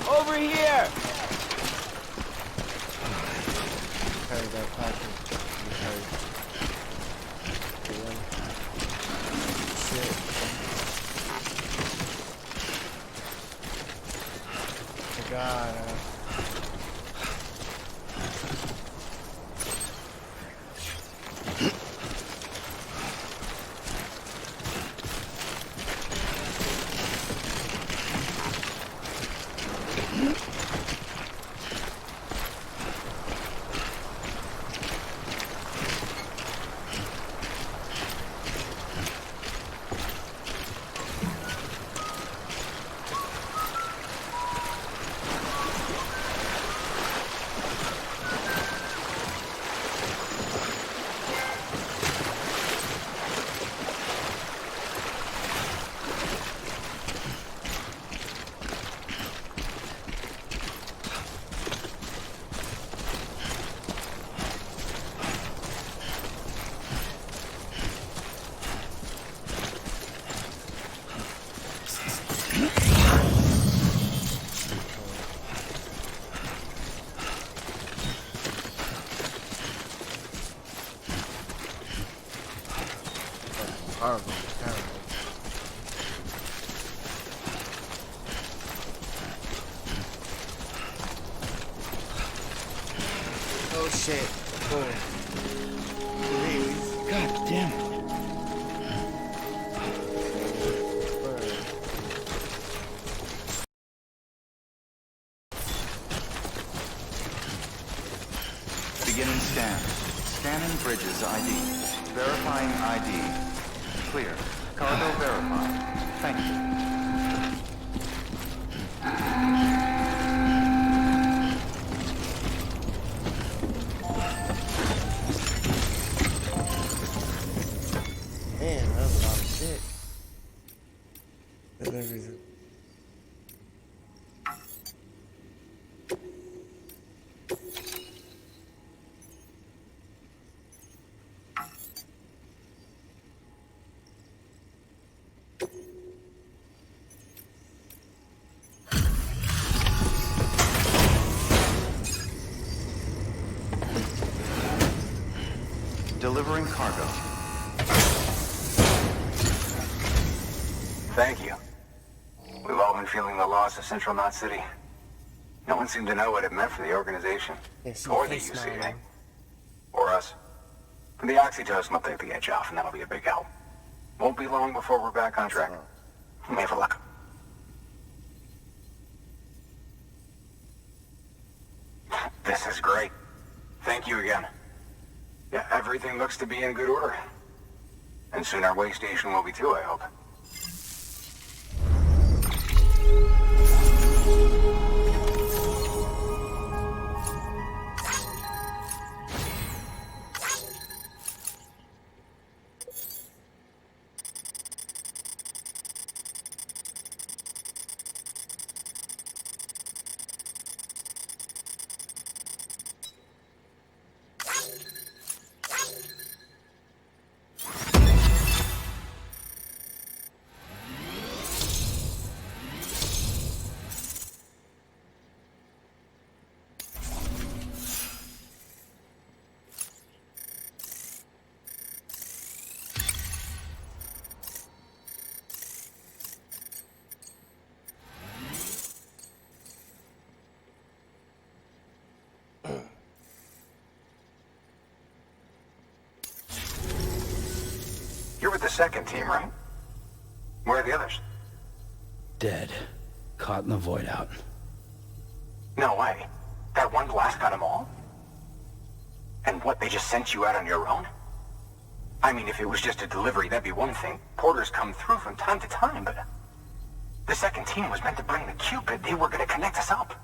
Over here! Carry that package. Carry. Cargo, cargo. Oh shit. Boom. Please. God damn it. Beginning scan. Scanning bridges ID. Verifying ID. Clear. Cargo verified. Thank you. Man, that was a lot of shit. Deliveries. Delivering cargo. Thank you. We've all been feeling the loss of Central Knot City. No one seemed to know what it meant for the organization. Yes, Or the yes, UCA. man. Or us. The oxytocin will take the edge off, and that'll be a big help. Won't be long before we're back on track. May have luck. This is great. Thank you again. Yeah, everything looks to be in good order. And soon our way station will be too, I hope. You're with the second team, right? Where are the others? Dead. Caught in the void out. No way. That one blast got them all? And what, they just sent you out on your own? I mean, if it was just a delivery, that'd be one thing. Porters come through from time to time, but... The second team was meant to bring the Cupid. They were gonna connect us up.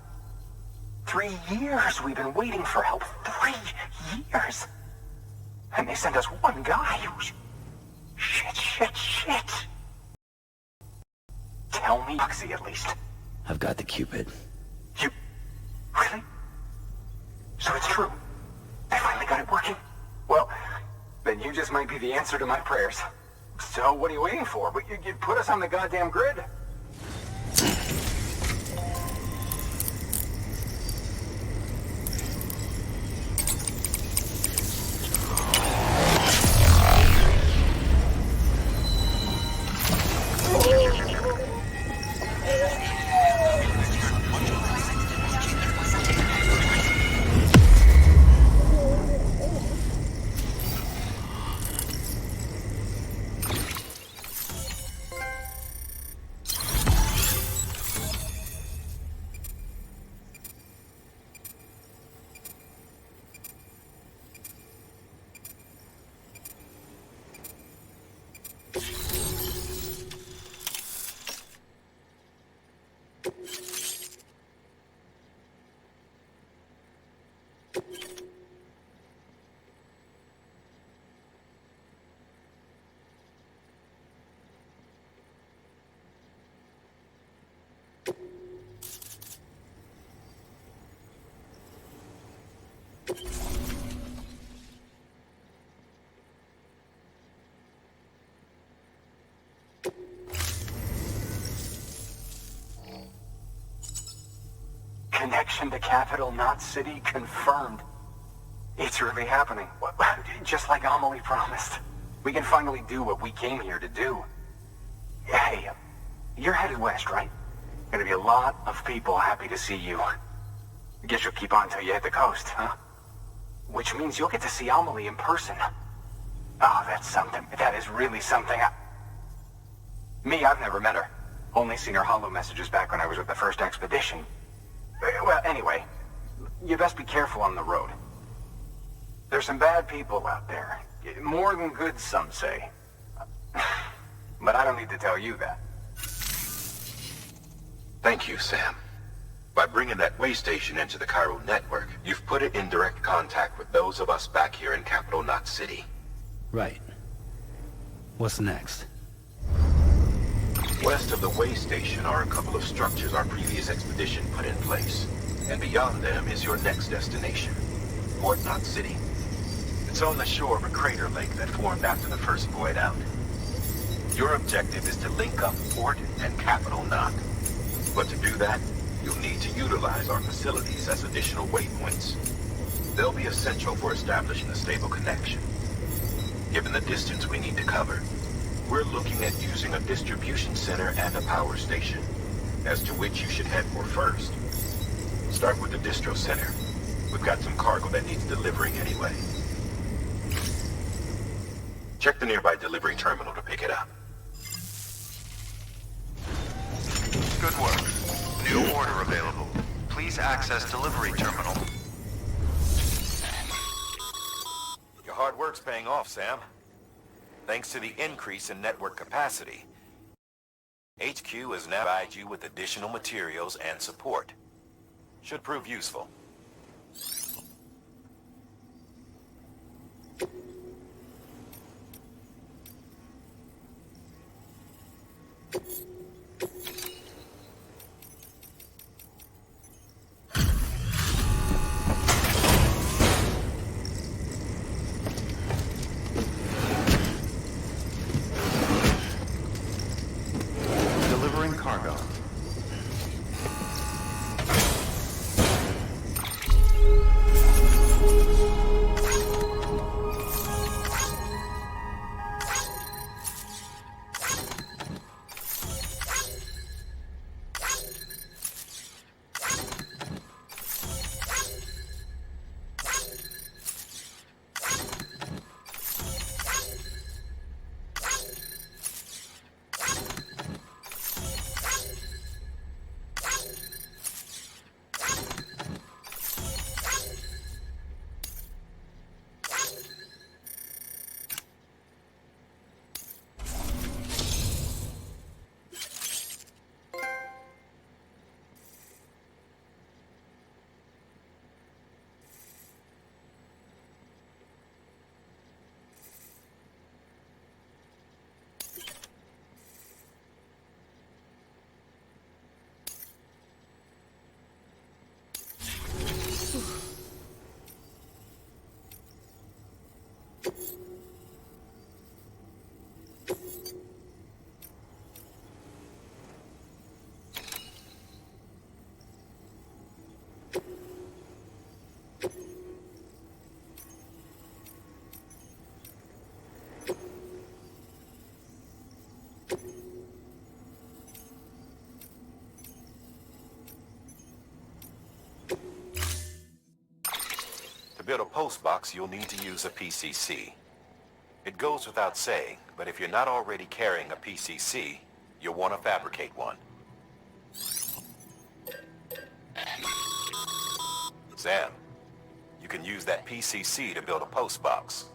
3 years we've been waiting for help. 3 years! And they sent us one guy who's... Shit. Tell me, Oxy, at least. I've got the Cupid. You... Really? So it's true. They finally got it working? Well, then you just might be the answer to my prayers. So what are you waiting for? But you put us on the goddamn grid. Connection to Capital Knot City confirmed. It's really happening. Just like Amelie promised. We can finally do what we came here to do. Hey, you're headed west, right? Gonna be a lot of people happy to see you. Guess you'll keep on till you hit the coast, huh? Which means you'll get to see Amelie in person. Oh, that's something. That is really something. Me, I've never met her. Only seen her holo messages back when I was with the first expedition. Well, anyway, you best be careful on the road. There's some bad people out there. More than good, some say. But I don't need to tell you that. Thank you, Sam. By bringing that way station into the Cairo network, you've put it in direct contact with those of us back here in Capital Knot City. Right. What's next? West of the way station are a couple of structures our previous expedition put in place. And beyond them is your next destination, Port Knot City. It's on the shore of a crater lake that formed after the first void out. Your objective is to link up Port and Capital Knot. But to do that, you'll need to utilize our facilities as additional waypoints. They'll be essential for establishing a stable connection. Given the distance we need to cover, we're looking at using a distribution center and a power station, as to which you should head for first. Start with the distro center. We've got some cargo that needs delivering anyway. Check the nearby delivery terminal to pick it up. Good work. New order available. Please access delivery terminal. Your hard work's paying off, Sam. Thanks to the increase in network capacity, HQ has now provided you with additional materials and support. Should prove useful. Delivering cargo. To build a post box, you'll need to use a PCC. It goes without saying, but if you're not already carrying a PCC, you'll want to fabricate one. Sam, you can use that PCC to build a post box.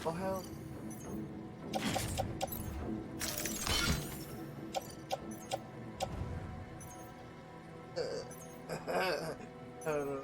Oh hell. I don't know.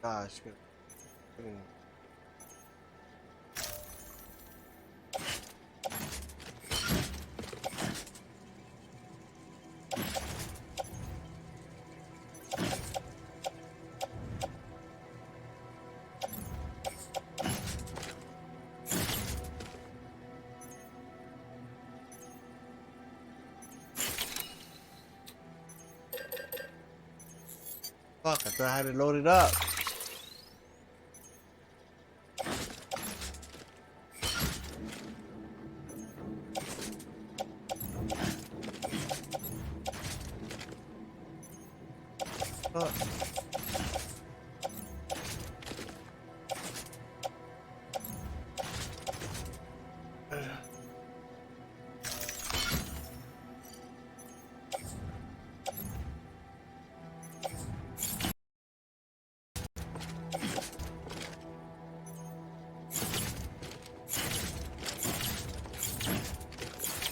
Gosh, good. Fuck, I thought I had it loaded up. Fuck.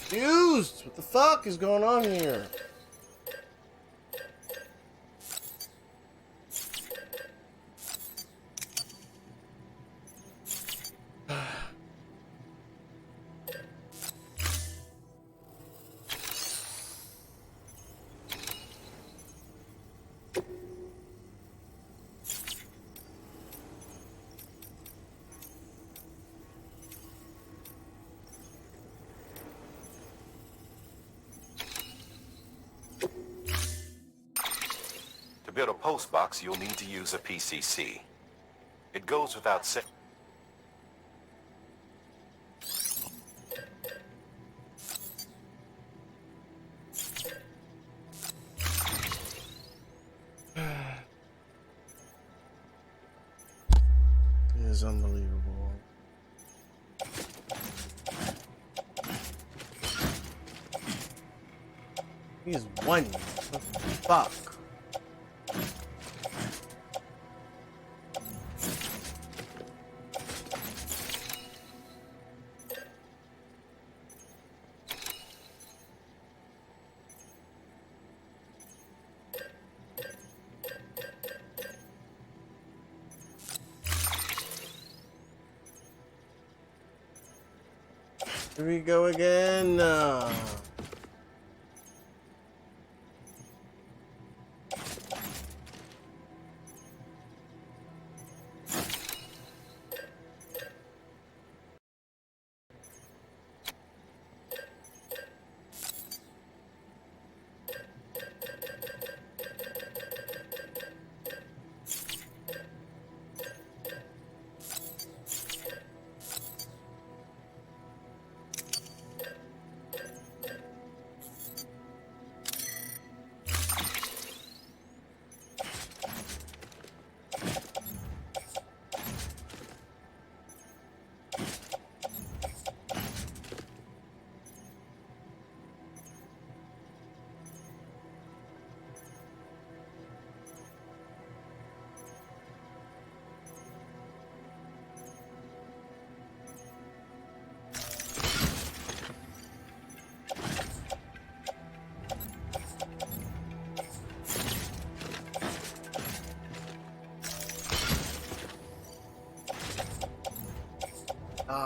Confused. What the fuck is going on here? To build a post box, you'll need to use a PCC. It goes without saying. It is unbelievable. He's one. What the fuck? Here we go again.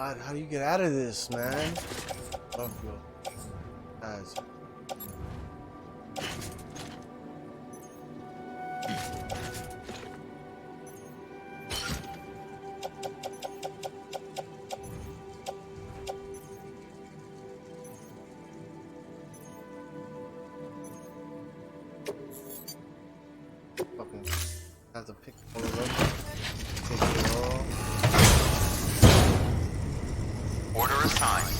God, how do you get out of this, man? Love your guys. Fucking have to pick all of them. Take it all. Order assigned.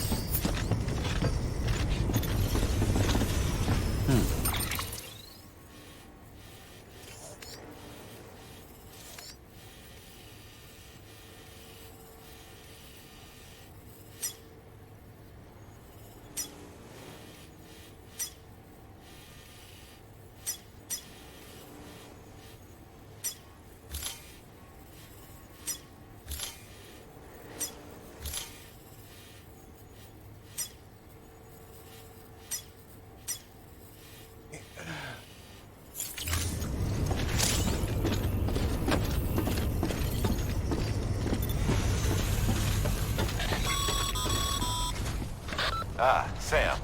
Ah, Sam.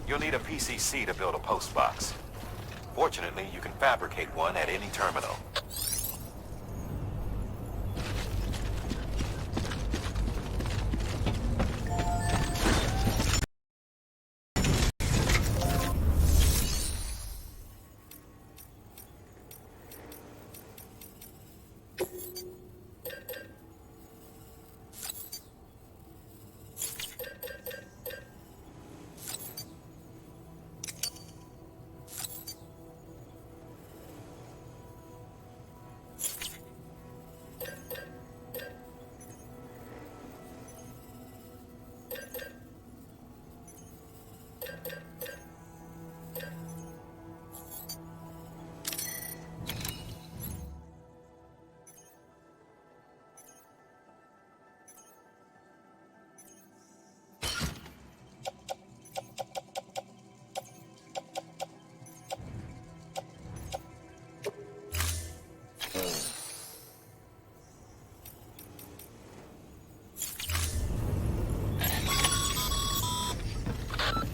You'll need a PCC to build a post box. Fortunately, you can fabricate one at any terminal.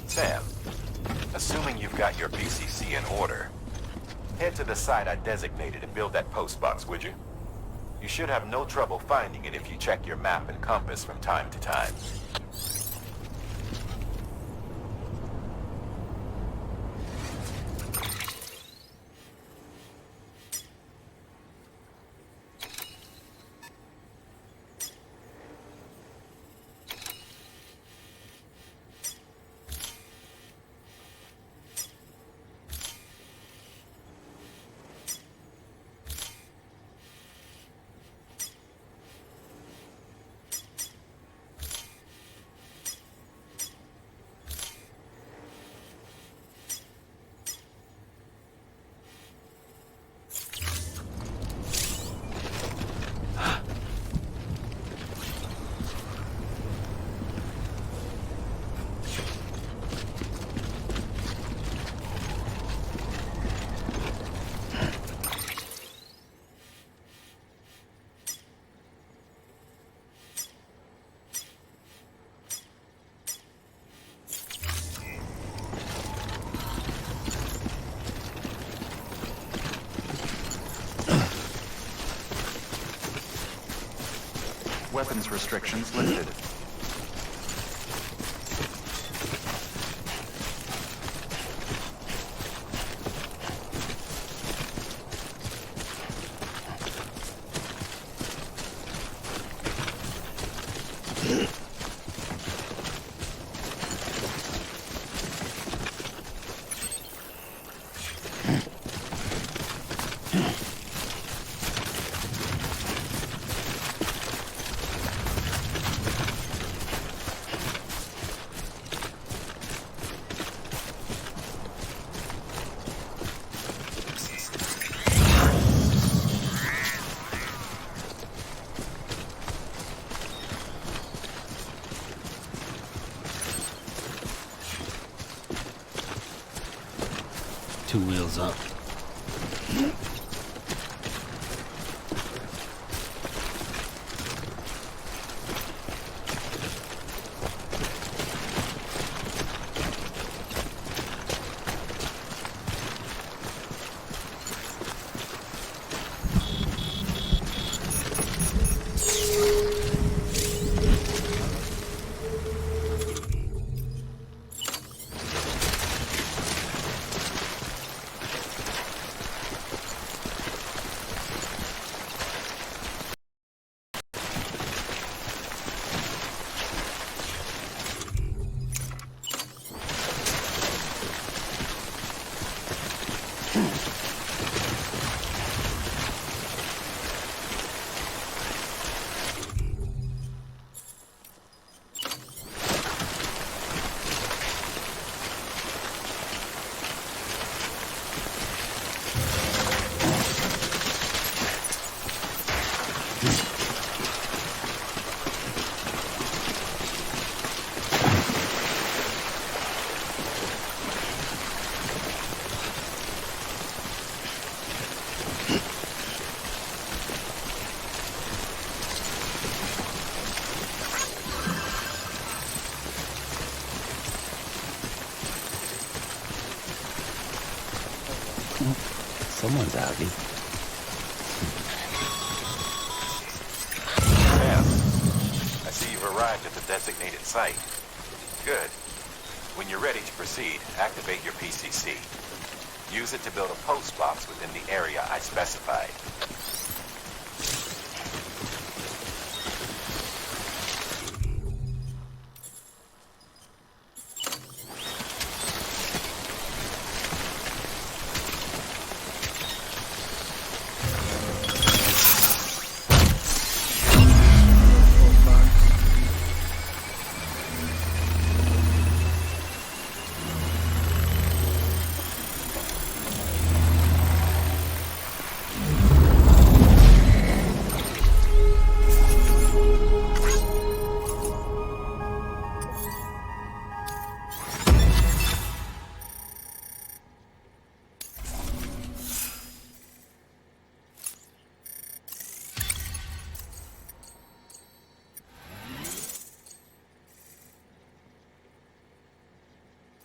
Sam, assuming you've got your PCC in order, head to the site I designated and build that post box, would you? You should have no trouble finding it if you check your map and compass from time to time. Weapons restrictions lifted. Two wheels up. Someone's outie. Sam, I see you've arrived at the designated site. Good. When you're ready to proceed, activate your PCC. Use it to build a post box within the area I specified.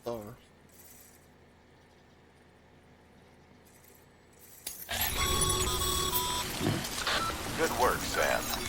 Stars. Good work, Sam.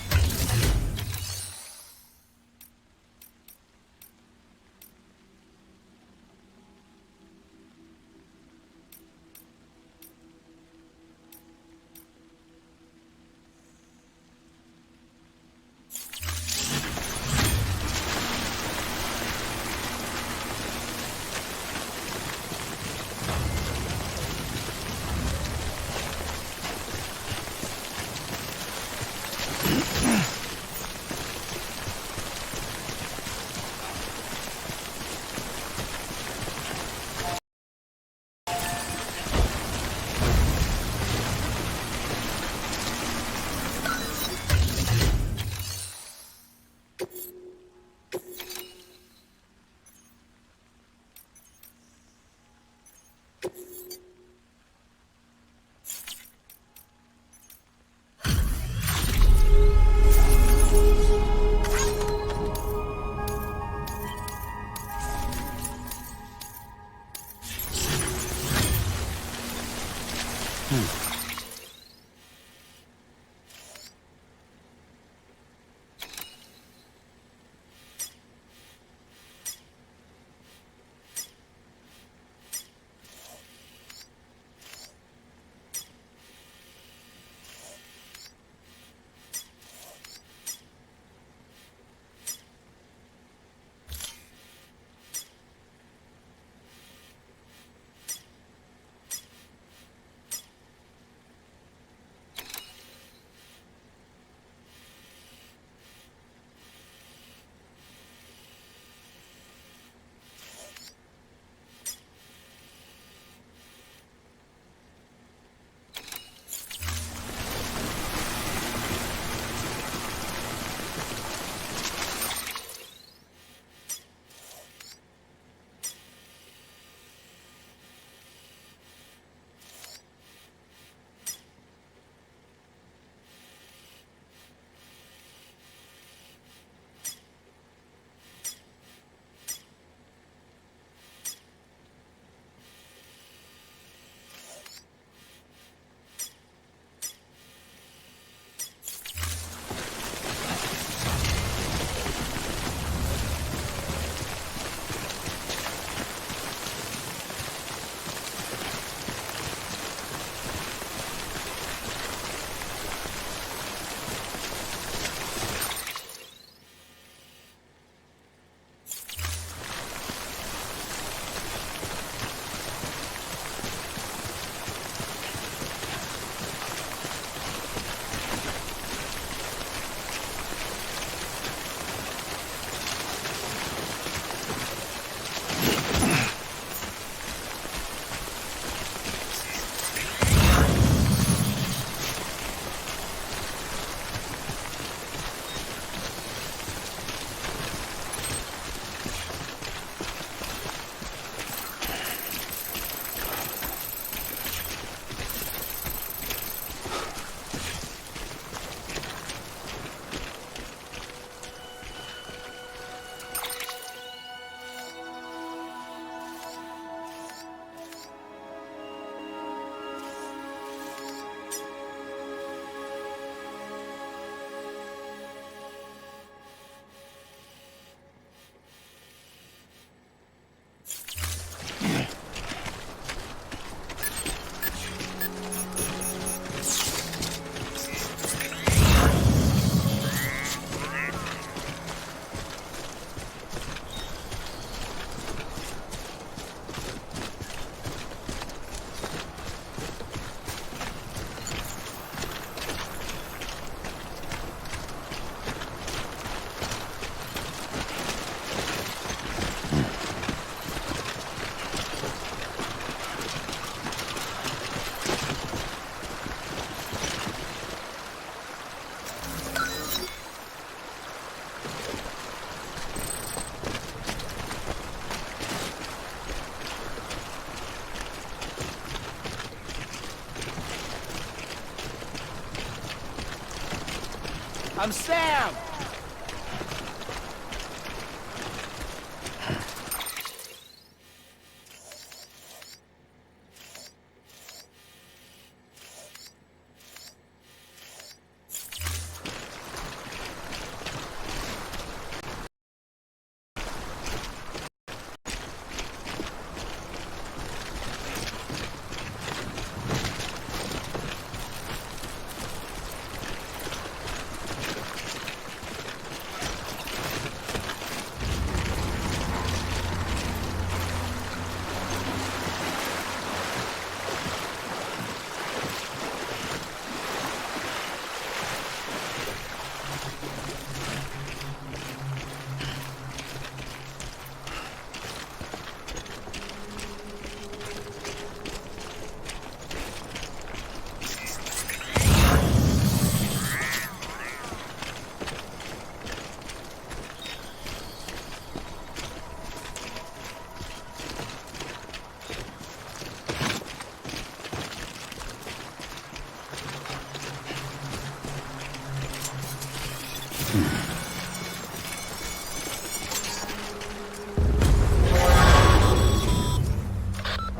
I'm Sam!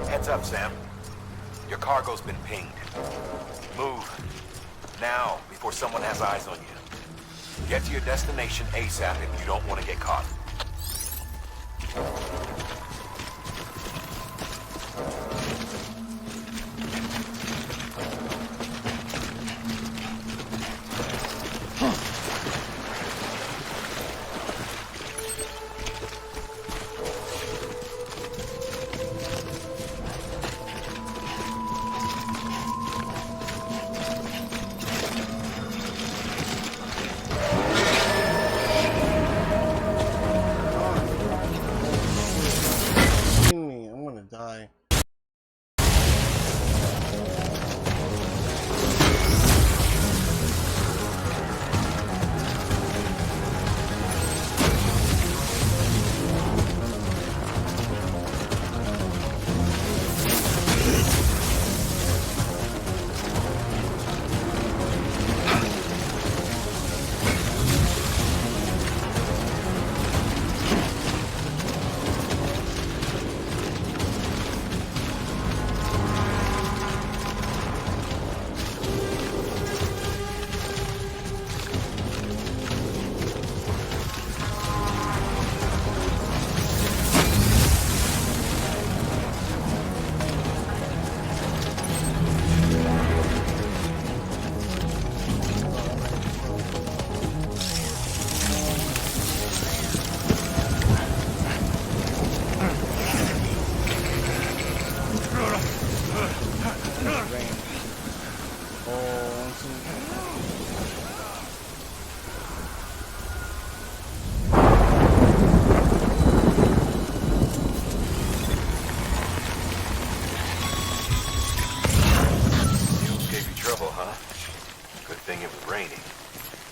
Heads up, Sam. Your cargo's been pinged. Move. Now, before someone has eyes on you. Get to your destination ASAP if you don't want to get caught. I'm gonna die.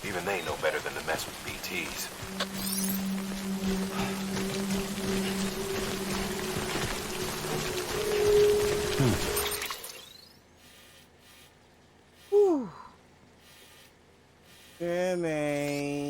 Even they know better than to mess with BTs. Whew. Yeah, man.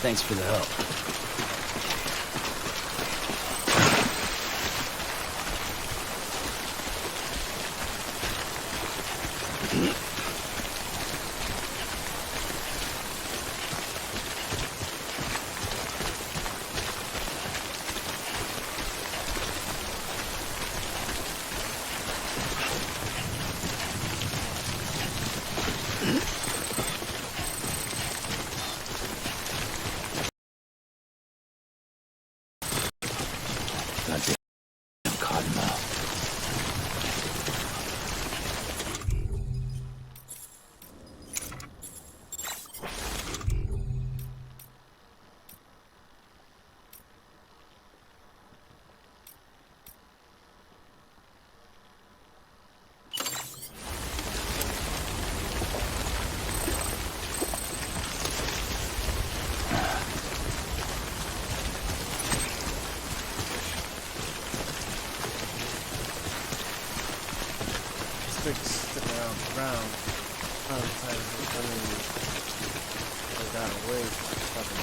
Thanks for the help. Goddamn cottonmouth. Sticking around the ground. I'm tired of it. I got away from the fucking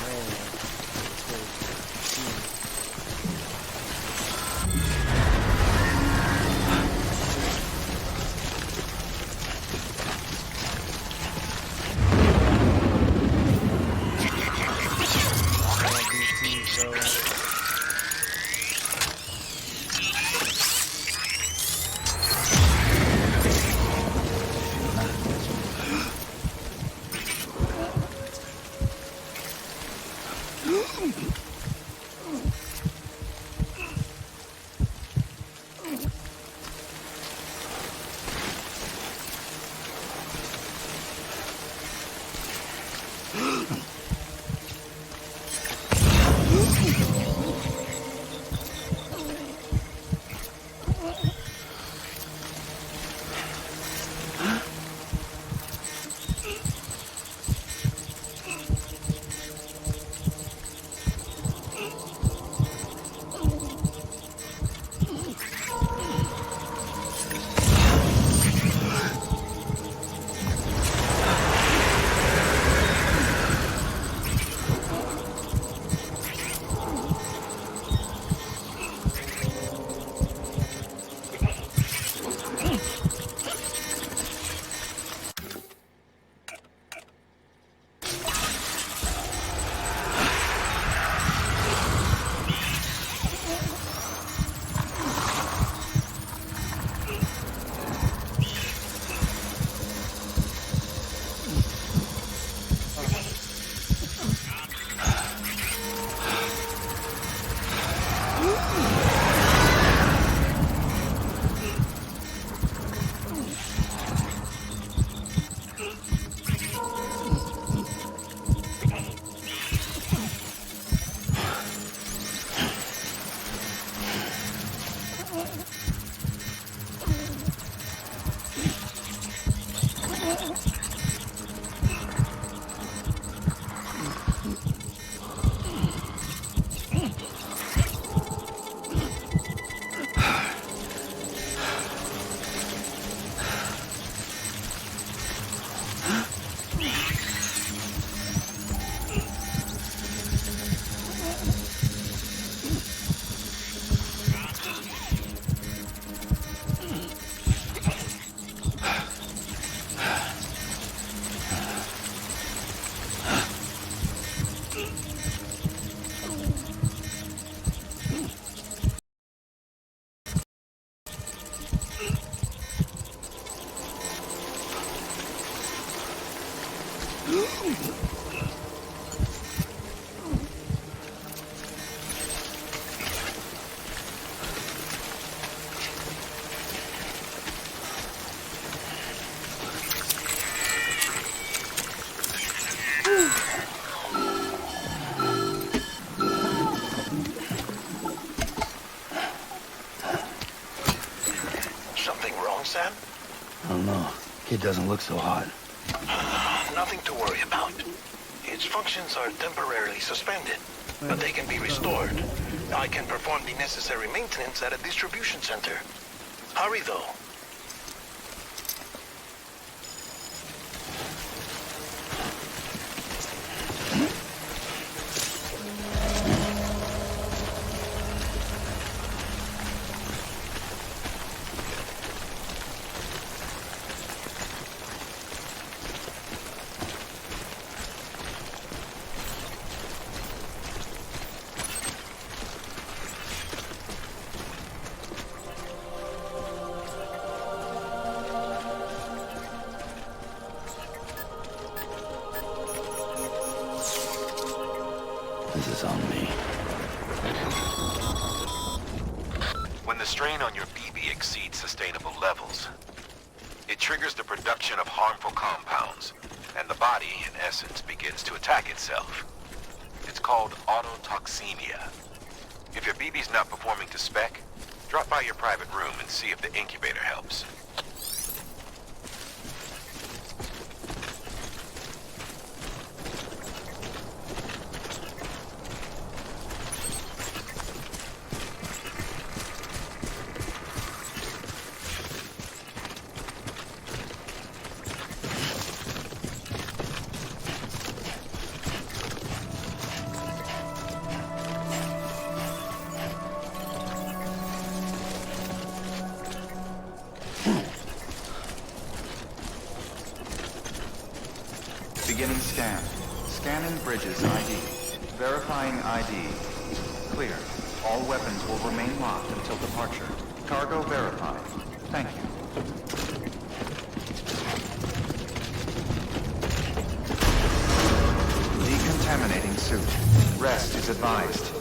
Sam? I don't know. Kid doesn't look so hot. Nothing to worry about. Its functions are temporarily suspended, but they can be restored. I can perform the necessary maintenance at a distribution center. Hurry, though. This is on me. When the strain on your BB exceeds sustainable levels, it triggers the production of harmful compounds, and the body, in essence, begins to attack itself. It's called autotoxemia. If your BB's not performing to spec, drop by your private room and see if the incubator helps. Beginning scan. Scanning Bridges ID. Verifying ID. Clear. All weapons will remain locked until departure. Cargo verified. Thank you. Decontaminating suit. Rest is advised.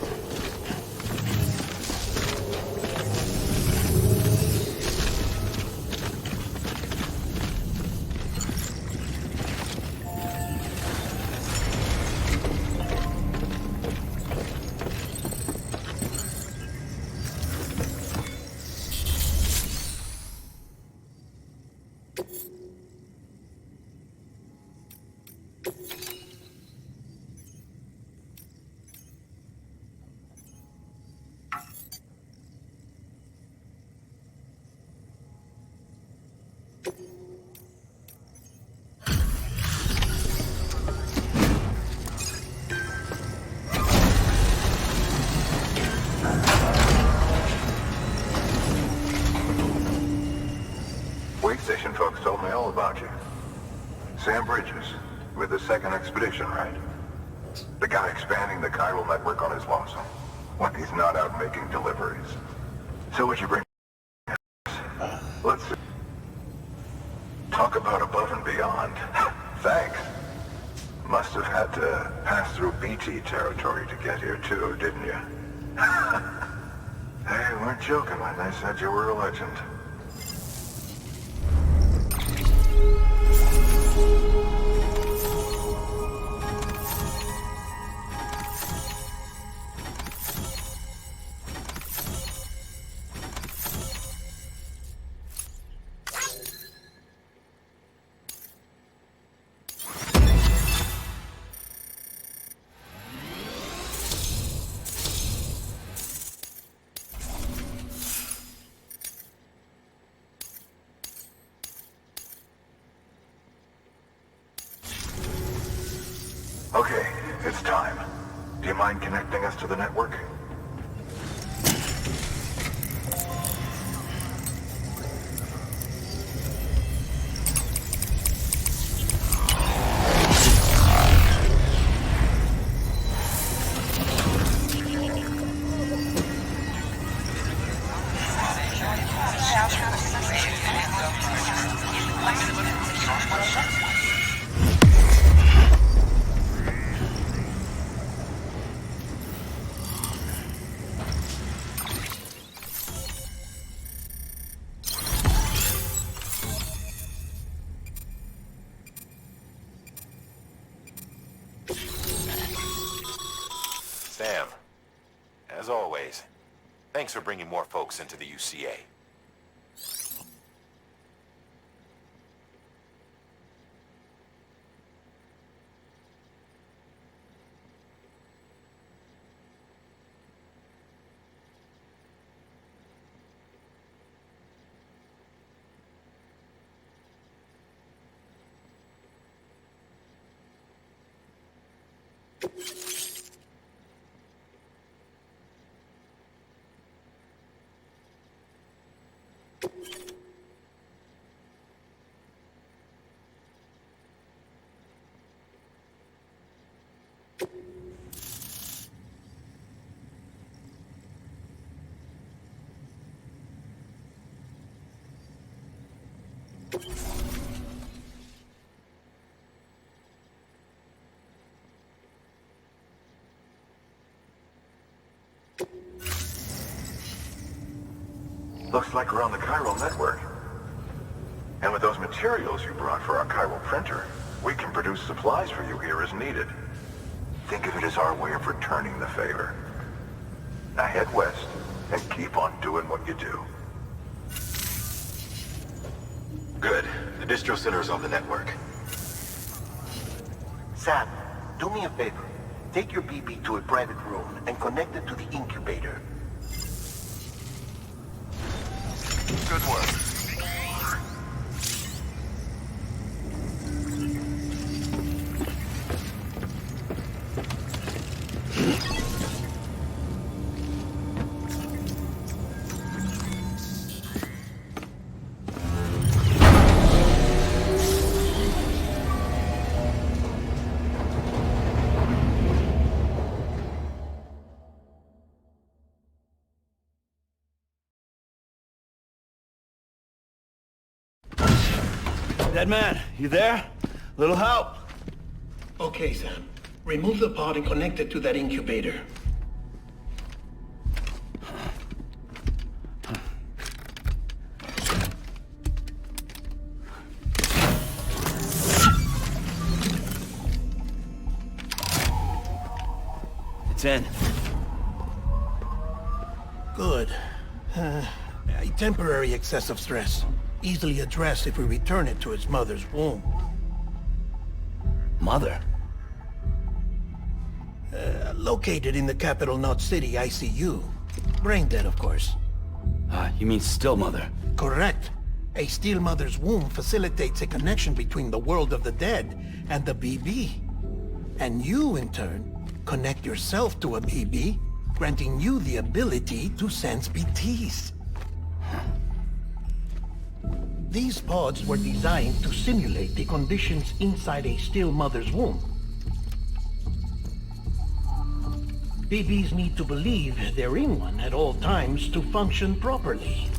Wake station folks told me all about you. Sam Bridges, with the second expedition, right? The guy expanding the chiral network on his lonesome, when he's not out making deliveries. So what you bring? Let's see. Talk about above and beyond. Thanks. Must have had to pass through BT territory to get here too, didn't you? They weren't joking when they said you were a legend. Okay, it's time. Do you mind connecting us to the network? Sam, as always, thanks for bringing more folks into the UCA. Looks like we're on the chiral network. And with those materials you brought for our chiral printer, we can produce supplies for you here as needed. Think of it as our way of returning the favor. Now head west and keep on doing what you do. Good. The distro center is on the network. Sam, do me a favor. Take your BB to a private room and connect it to the incubator. Good work. Dead man, you there? Little help? Okay, Sam. Remove the pod and connect it to that incubator. It's in. Good. A temporary excessive stress. Easily addressed if we return it to its mother's womb. Mother? Located in the capital Knot City ICU. Brain dead, of course. You mean still mother? Correct. A still mother's womb facilitates a connection between the world of the dead and the BB. And you, in turn, connect yourself to a BB, granting you the ability to sense BTs. These pods were designed to simulate the conditions inside a still mother's womb. BBs need to believe they're in one at all times to function properly.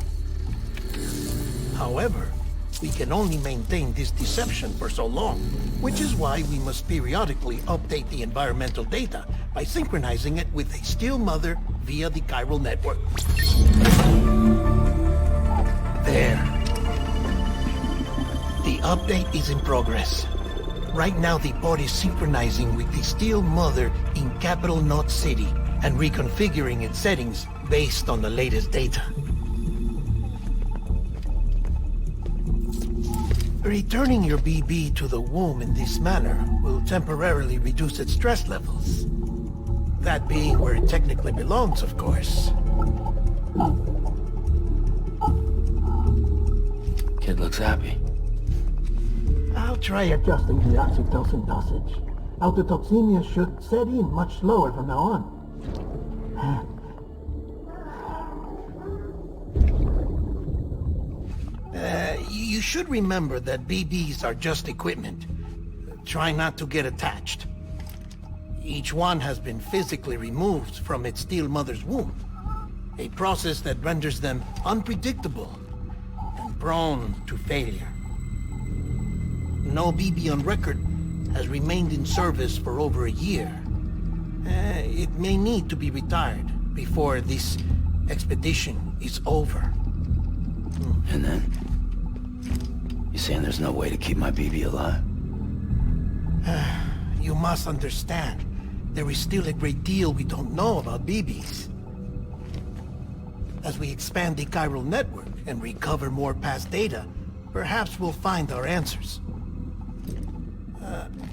However, we can only maintain this deception for so long, which is why we must periodically update the environmental data by synchronizing it with a still mother via the chiral network. There. The update is in progress. Right now the pod is synchronizing with the still mother in capital Knot City and reconfiguring its settings based on the latest data. Returning your BB to the womb in this manner will temporarily reduce its stress levels. That being where it technically belongs, of course. Kid looks happy. I'll try adjusting the oxytocin dosage. Autotoxemia should set in much slower from now on. You should remember that BBs are just equipment. Try not to get attached. Each one has been physically removed from its still mother's womb. A process that renders them unpredictable and prone to failure. No BB on record has remained in service for over a year. It may need to be retired before this expedition is over. And then? You saying there's no way to keep my BB alive? You must understand, there is still a great deal we don't know about BBs. As we expand the chiral network and recover more past data, perhaps we'll find our answers.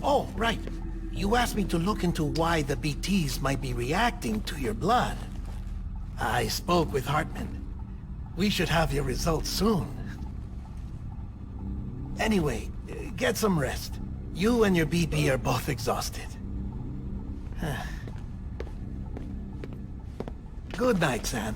Oh, right. You asked me to look into why the BTs might be reacting to your blood. I spoke with Hartman. We should have your results soon. Anyway, get some rest. You and your BB are both exhausted. Good night, Sam.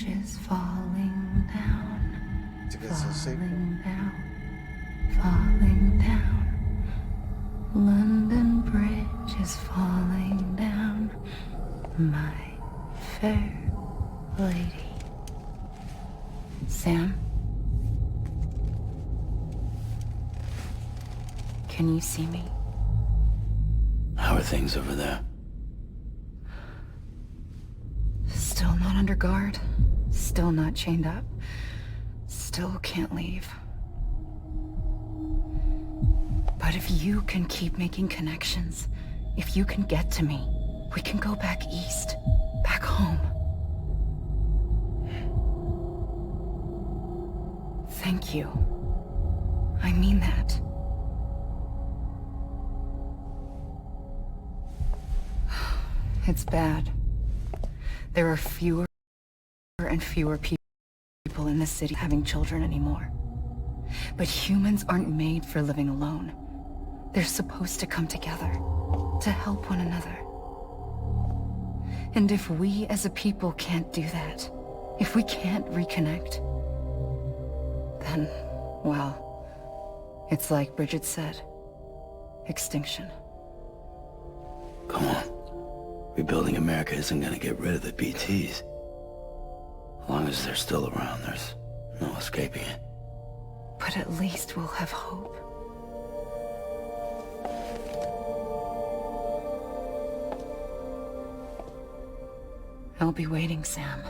bridge is falling down. To get some sequel. Falling down. London Bridge is falling down. My fair lady. Sam? Can you see me? How are things over there? Still not under guard. Still not chained up. Still can't leave. But if you can keep making connections, if you can get to me, we can go back east. Back home. Thank you. I mean that. It's bad. There are fewer and fewer people in this city having children anymore. But humans aren't made for living alone. They're supposed to come together, to help one another. And if we as a people can't do that, if we can't reconnect, then, well, it's like Bridget said, extinction. Come on. Rebuilding America isn't gonna get rid of the BTs. As long as they're still around, there's no escaping it. But at least we'll have hope. I'll be waiting, Sam.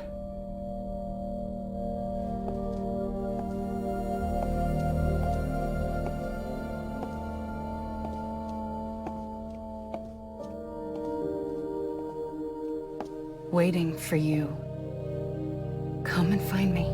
Waiting for you. Come and find me.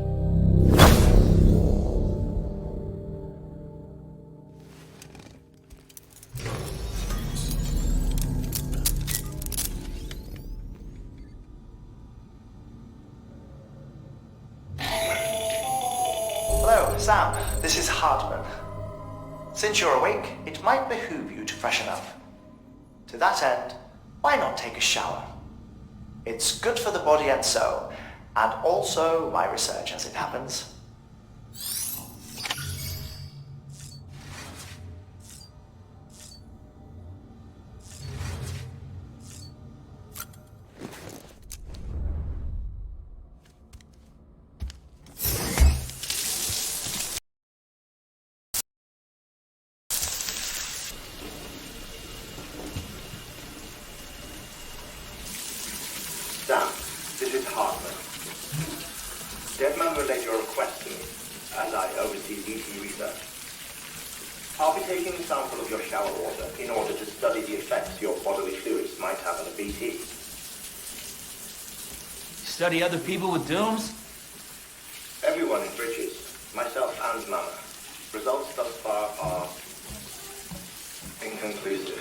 Hello, Sam. This is Hartman. Since you're awake, it might behoove you to freshen up. To that end, why not take a shower? It's good for the body and soul, and also my research as it happens. Sam, this is Hartman. Deadman relayed your request to me, as I oversee BT research. I'll be taking a sample of your shower water in order to study the effects your bodily fluids might have on a BT. Study other people with dooms? Everyone in Bridges, myself and Mama. Results thus far are inconclusive.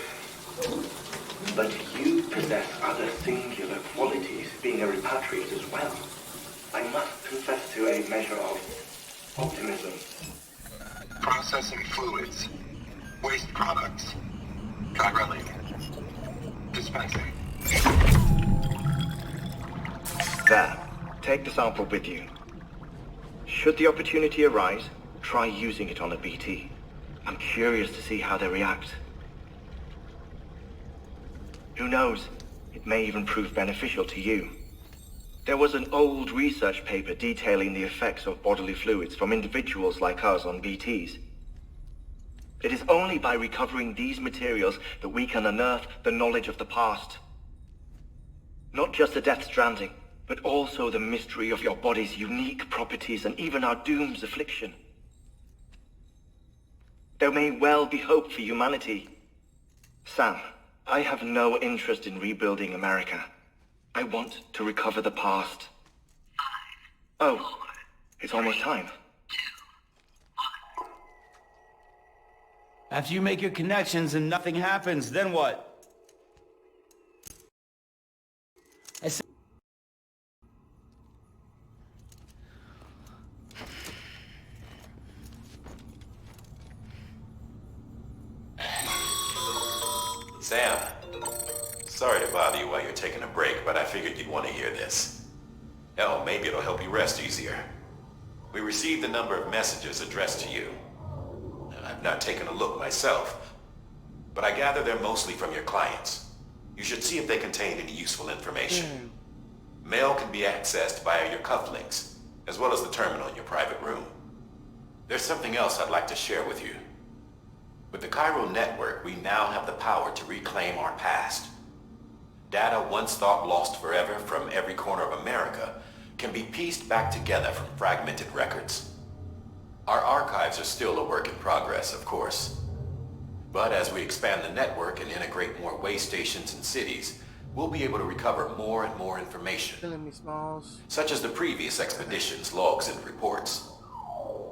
But you possess other singular qualities, being a repatriate as well. I must confess to a measure of optimism. Processing fluids. Waste products. Chiralium. Dispensing. There. Take the sample with you. Should the opportunity arise, try using it on a BT. I'm curious to see how they react. Who knows? It may even prove beneficial to you. There was an old research paper detailing the effects of bodily fluids from individuals like us on BTs. It is only by recovering these materials that we can unearth the knowledge of the past. Not just the Death Stranding, but also the mystery of your body's unique properties and even our doom's affliction. There may well be hope for humanity. Sam, I have no interest in rebuilding America. I want to recover the past. Oh, it's almost time. After you make your connections and nothing happens, then what? Sam, sorry to bother you while you're taking a break, but I figured you'd want to hear this. Hell, maybe it'll help you rest easier. We received a number of messages addressed to you. I've not taken a look myself, but I gather they're mostly from your clients. You should see if they contain any useful information. Mail can be accessed via your cufflinks, as well as the terminal in your private room. There's something else I'd like to share with you. With the Chiral network, we now have the power to reclaim our past. Data once thought lost forever from every corner of America can be pieced back together from fragmented records. Our archives are still a work in progress, of course. But as we expand the network and integrate more way stations and cities, we'll be able to recover more and more information, Killing me, Smalls. such as the previous expedition's logs and reports.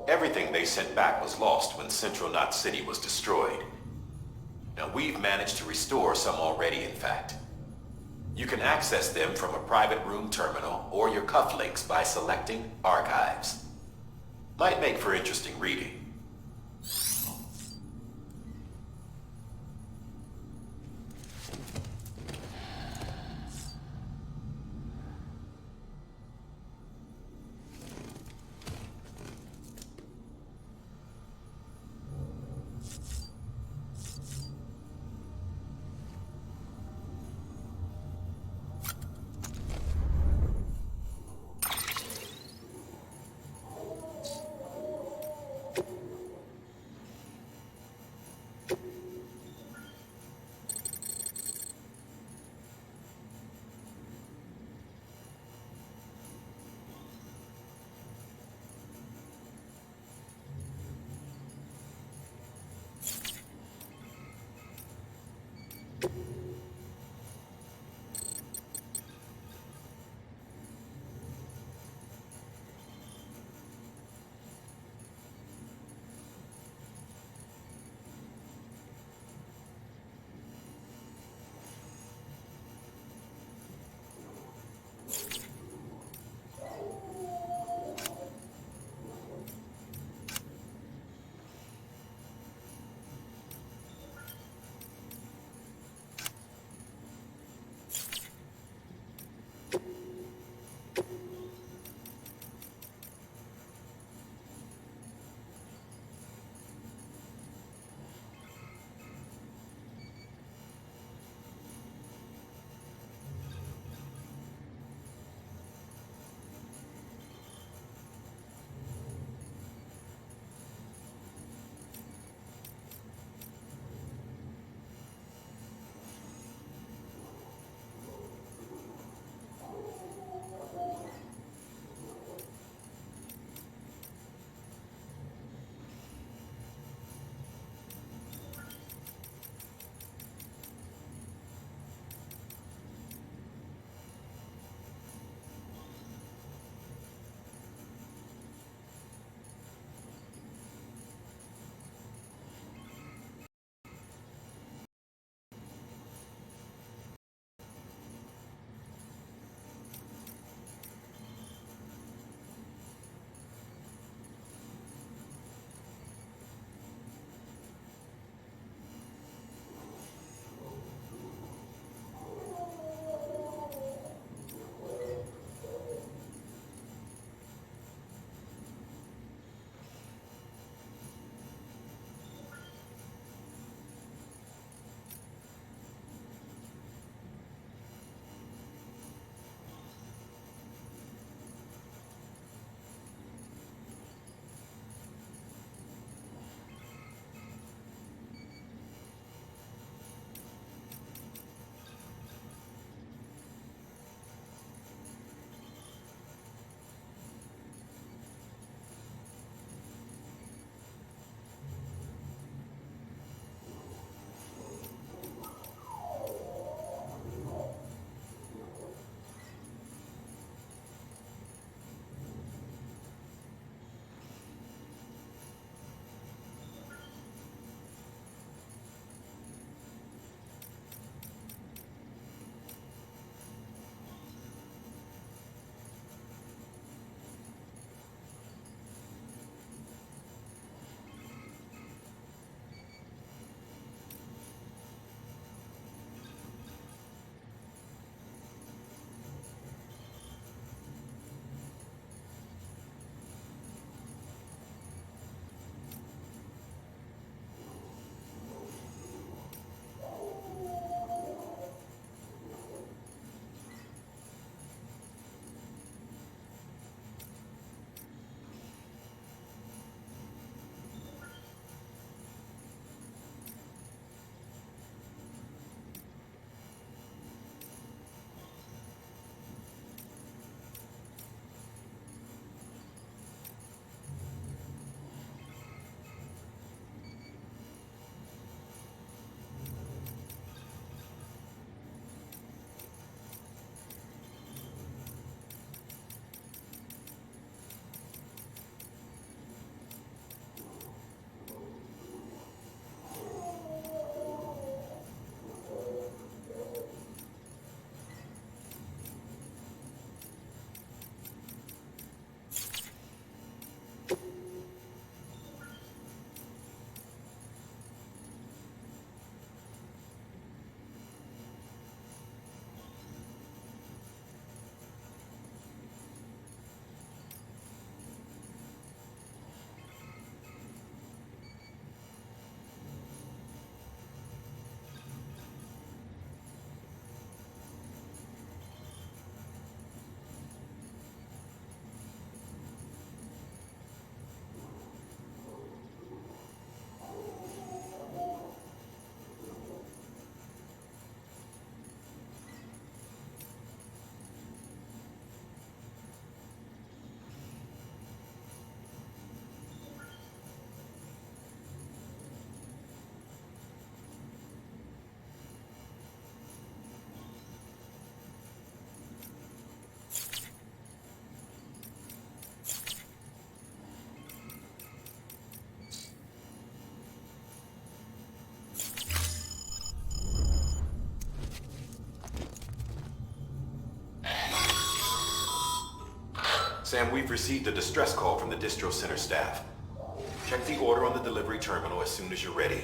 Everything they sent back was lost when Central Knot City was destroyed. Now we've managed to restore some already, in fact. You can access them from a private room terminal or your cufflinks by selecting Archives. Might make for interesting reading. Sam, we've received a distress call from the distro center staff. Check the order on the delivery terminal as soon as you're ready.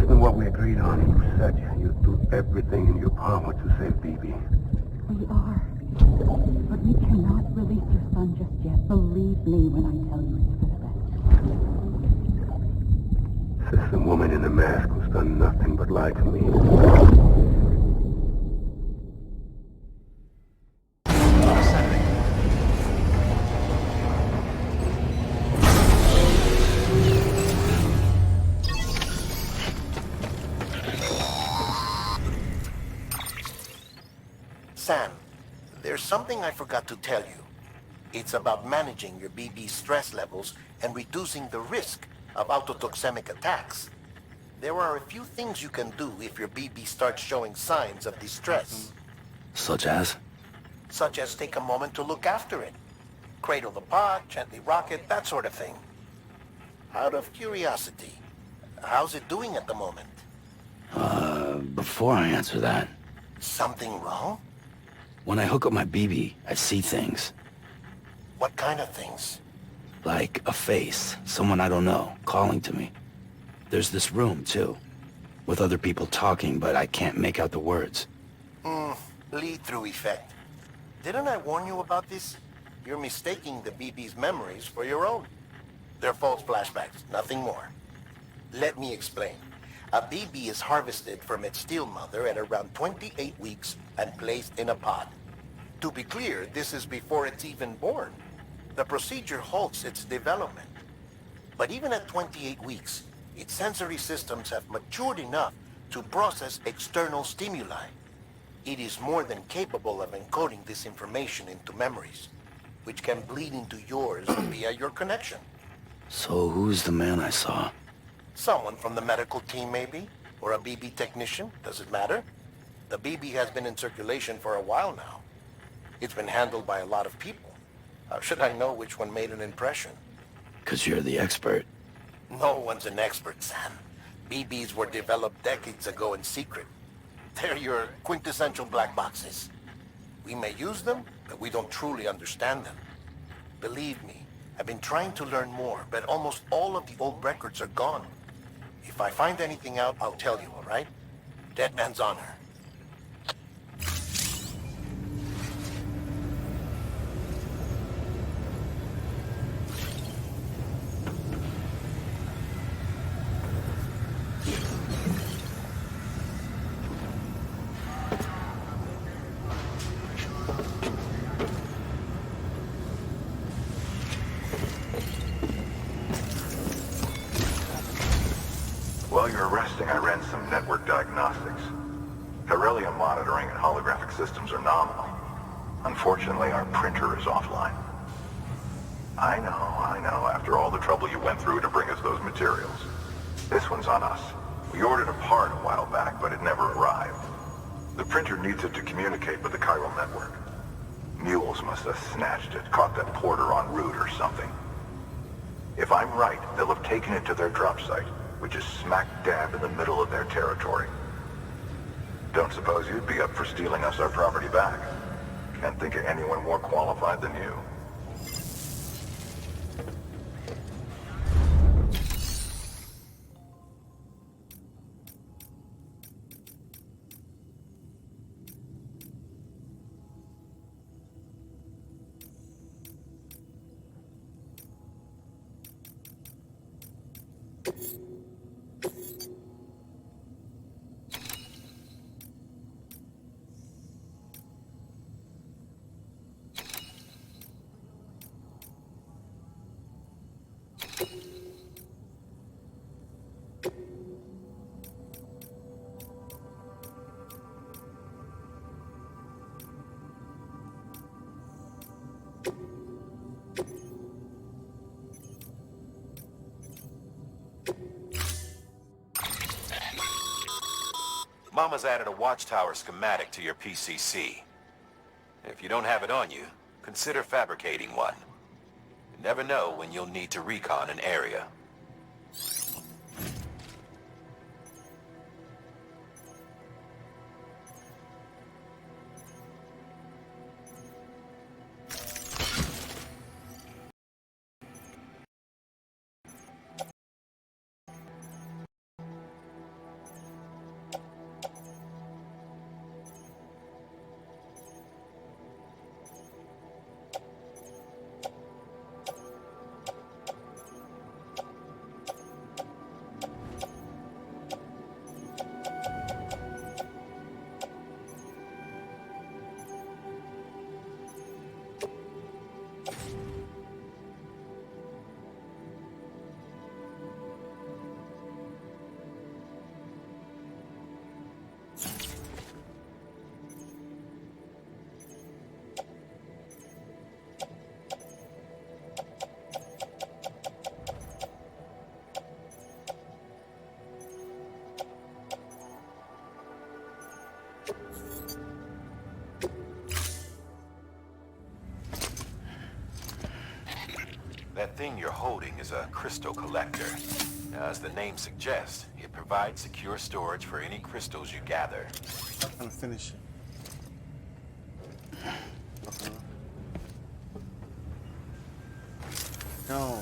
What we agreed on, you said you'd do everything in your power to save BB. We are. But we cannot release your son just yet. Believe me when I tell you it's for the best. Says the woman in the mask who's done nothing but lie to me. Sam, there's something I forgot to tell you. It's about managing your BB stress levels and reducing the risk of autotoxemic attacks. There are a few things you can do if your BB starts showing signs of distress. Such as? Such as take a moment to look after it. Cradle the pod, gently rock it, that sort of thing. Out of curiosity, how's it doing at the moment? Before I answer that... Something wrong? When I hook up my BB, I see things. What kind of things? Like a face, someone I don't know, calling to me. There's this room, too, with other people talking, but I can't make out the words. Lead-through effect. Didn't I warn you about this? You're mistaking the BB's memories for your own. They're false flashbacks, nothing more. Let me explain. A BB is harvested from its steel mother at around 28 weeks and placed in a pod. To be clear, this is before it's even born. The procedure halts its development. But even at 28 weeks, its sensory systems have matured enough to process external stimuli. It is more than capable of encoding this information into memories, which can bleed into yours via your connection. So who's the man I saw? Someone from the medical team, maybe? Or a BB technician? Does it matter? The BB has been in circulation for a while now. It's been handled by a lot of people. How should I know which one made an impression? 'Cause you're the expert. No one's an expert, Sam. BBs were developed decades ago in secret. They're your quintessential black boxes. We may use them, but we don't truly understand them. Believe me, I've been trying to learn more, but almost all of the old records are gone. If I find anything out, I'll tell you, all right? Dead man's honor. While you're resting, I ran some network diagnostics. Beryllium monitoring and holographic systems are nominal. Unfortunately, our printer is offline. I know, after all the trouble you went through to bring us those materials. This one's on us. We ordered a part a while back, but it never arrived. The printer needs it to communicate with the chiral network. Mules must have snatched it, caught that porter en route or something. If I'm right, they'll have taken it to their drop site, which is smack dab in the middle of their territory. Don't suppose you'd be up for stealing us our property back? Can't think of anyone more qualified than you. Mama's added a watchtower schematic to your PCC. If you don't have it on you, consider fabricating one. You never know when you'll need to recon an area. That thing you're holding is a crystal collector. Now, as the name suggests, it provides secure storage for any crystals you gather. I'm gonna finish it. No.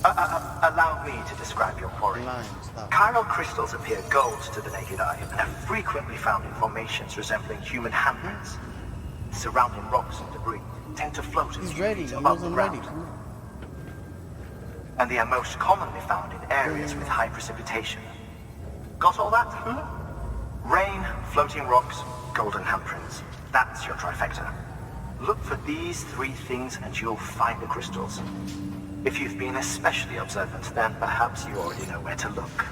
Allow me to describe your quarry. Chiral crystals appear gold to the naked eye and are frequently found in formations resembling human handprints. Surrounding rocks and debris tend to float as feet above the ground. And they are most commonly found in areas with high precipitation. Got all that? Rain, floating rocks, golden handprints. That's your trifecta. Look for these three things and you'll find the crystals. If you've been especially observant, then perhaps you already know where to look.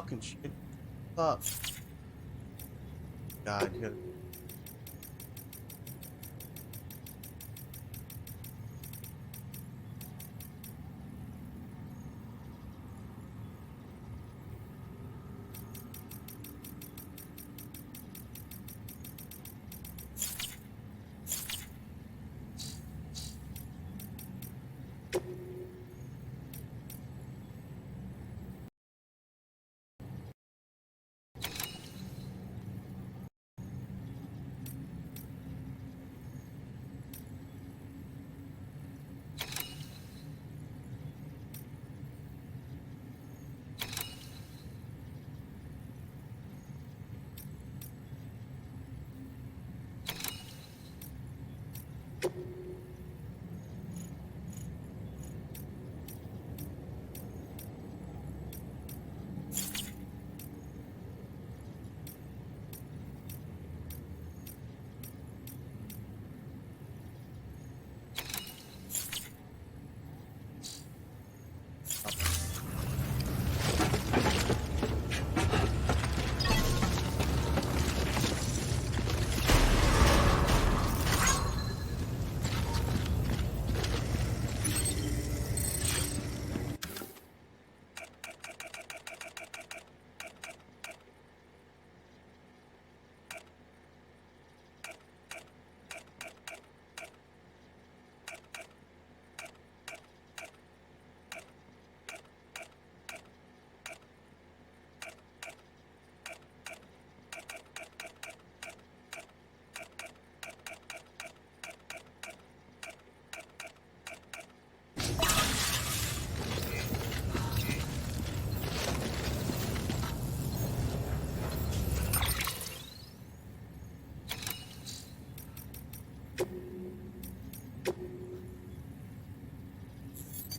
fucking shit. Fuck. God, you gotta...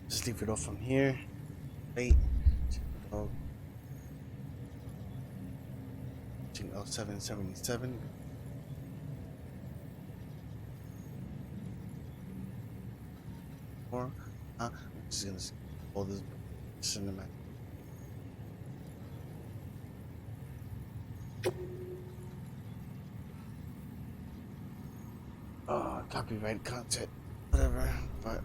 Just leave it off from here. Wait. Oh. 777. Or I'm just gonna hold this cinematic. Copyright content, whatever. But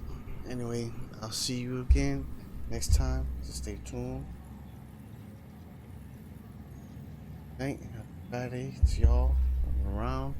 anyway, I'll see you again next time. Just stay tuned. Night, happy Friday to y'all around.